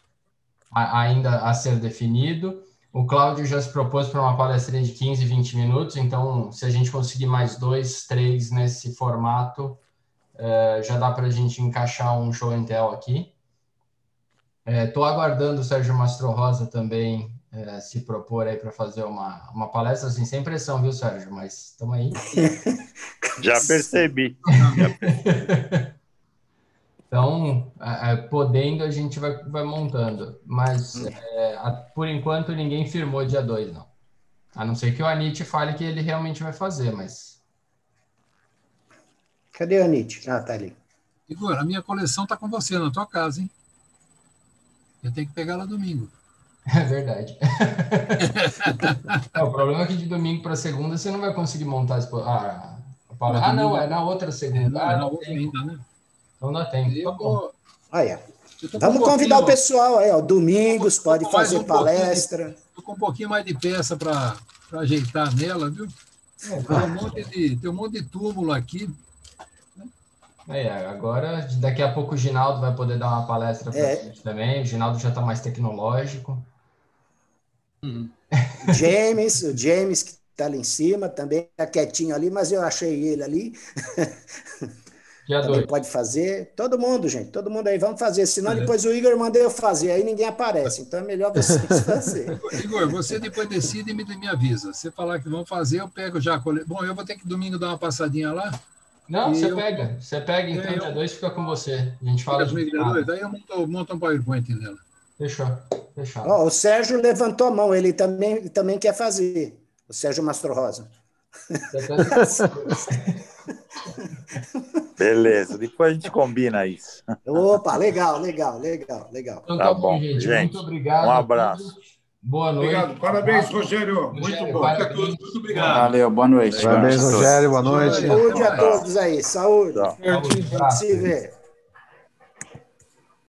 ainda a ser definido. O Cláudio já se propôs para uma palestrinha de 15, 20 minutos, então, se a gente conseguir mais 2, 3 nesse formato, já dá para a gente encaixar um show and tell aqui. Estou aguardando o Sérgio Mastro Rosa também se propor aí para fazer uma palestra, assim, sem pressão, viu, Sérgio? Mas estamos aí. Já percebi. Então, podendo, a gente vai montando. Mas, por enquanto, ninguém firmou dia 2, não. A não ser que o Anit fale que ele realmente vai fazer, mas... Cadê o Anit? Ah, tá ali. Igor, a minha coleção está com você, na tua casa, hein? Eu tenho que pegar ela domingo. É verdade. O problema é que de domingo para segunda você não vai conseguir montar não, é na outra segunda. É na outra ainda, né? Então dá tempo. Vamos convidar o pessoal aí, ó. Domingos, pode fazer palestra. Estou com um pouquinho mais de peça para ajeitar nela, viu? Tem um monte de túmulo aqui. Agora, daqui a pouco o Ginaldo vai poder dar uma palestra para a gente também. O Ginaldo já está mais tecnológico. O James, que está ali em cima, também está quietinho ali, mas eu achei ele ali. Também pode fazer. Todo mundo, gente, todo mundo aí, vamos fazer. Senão depois o Igor manda eu fazer, aí ninguém aparece. Então é melhor vocês fazerem. Igor, você depois decide e me avisa. Você falar que vão fazer, eu pego já. Bom, eu vou ter que domingo dar uma passadinha lá. Não, você pega então, dia 2 fica com você. A gente fala de nada. Daí eu monto um PowerPoint nela. Fechou. O Sérgio levantou a mão, ele também quer fazer. O Sérgio Mastro Rosa. Beleza, depois a gente combina isso. Opa, legal. Então tá bom, gente. Muito obrigado. Um abraço. Boa noite. Obrigado. Parabéns, Rogério. Muito bom. Muito obrigado. Valeu, boa noite. Parabéns, Rogério. Boa noite. Saúde a todos aí. Saúde. Tchau. Se vê.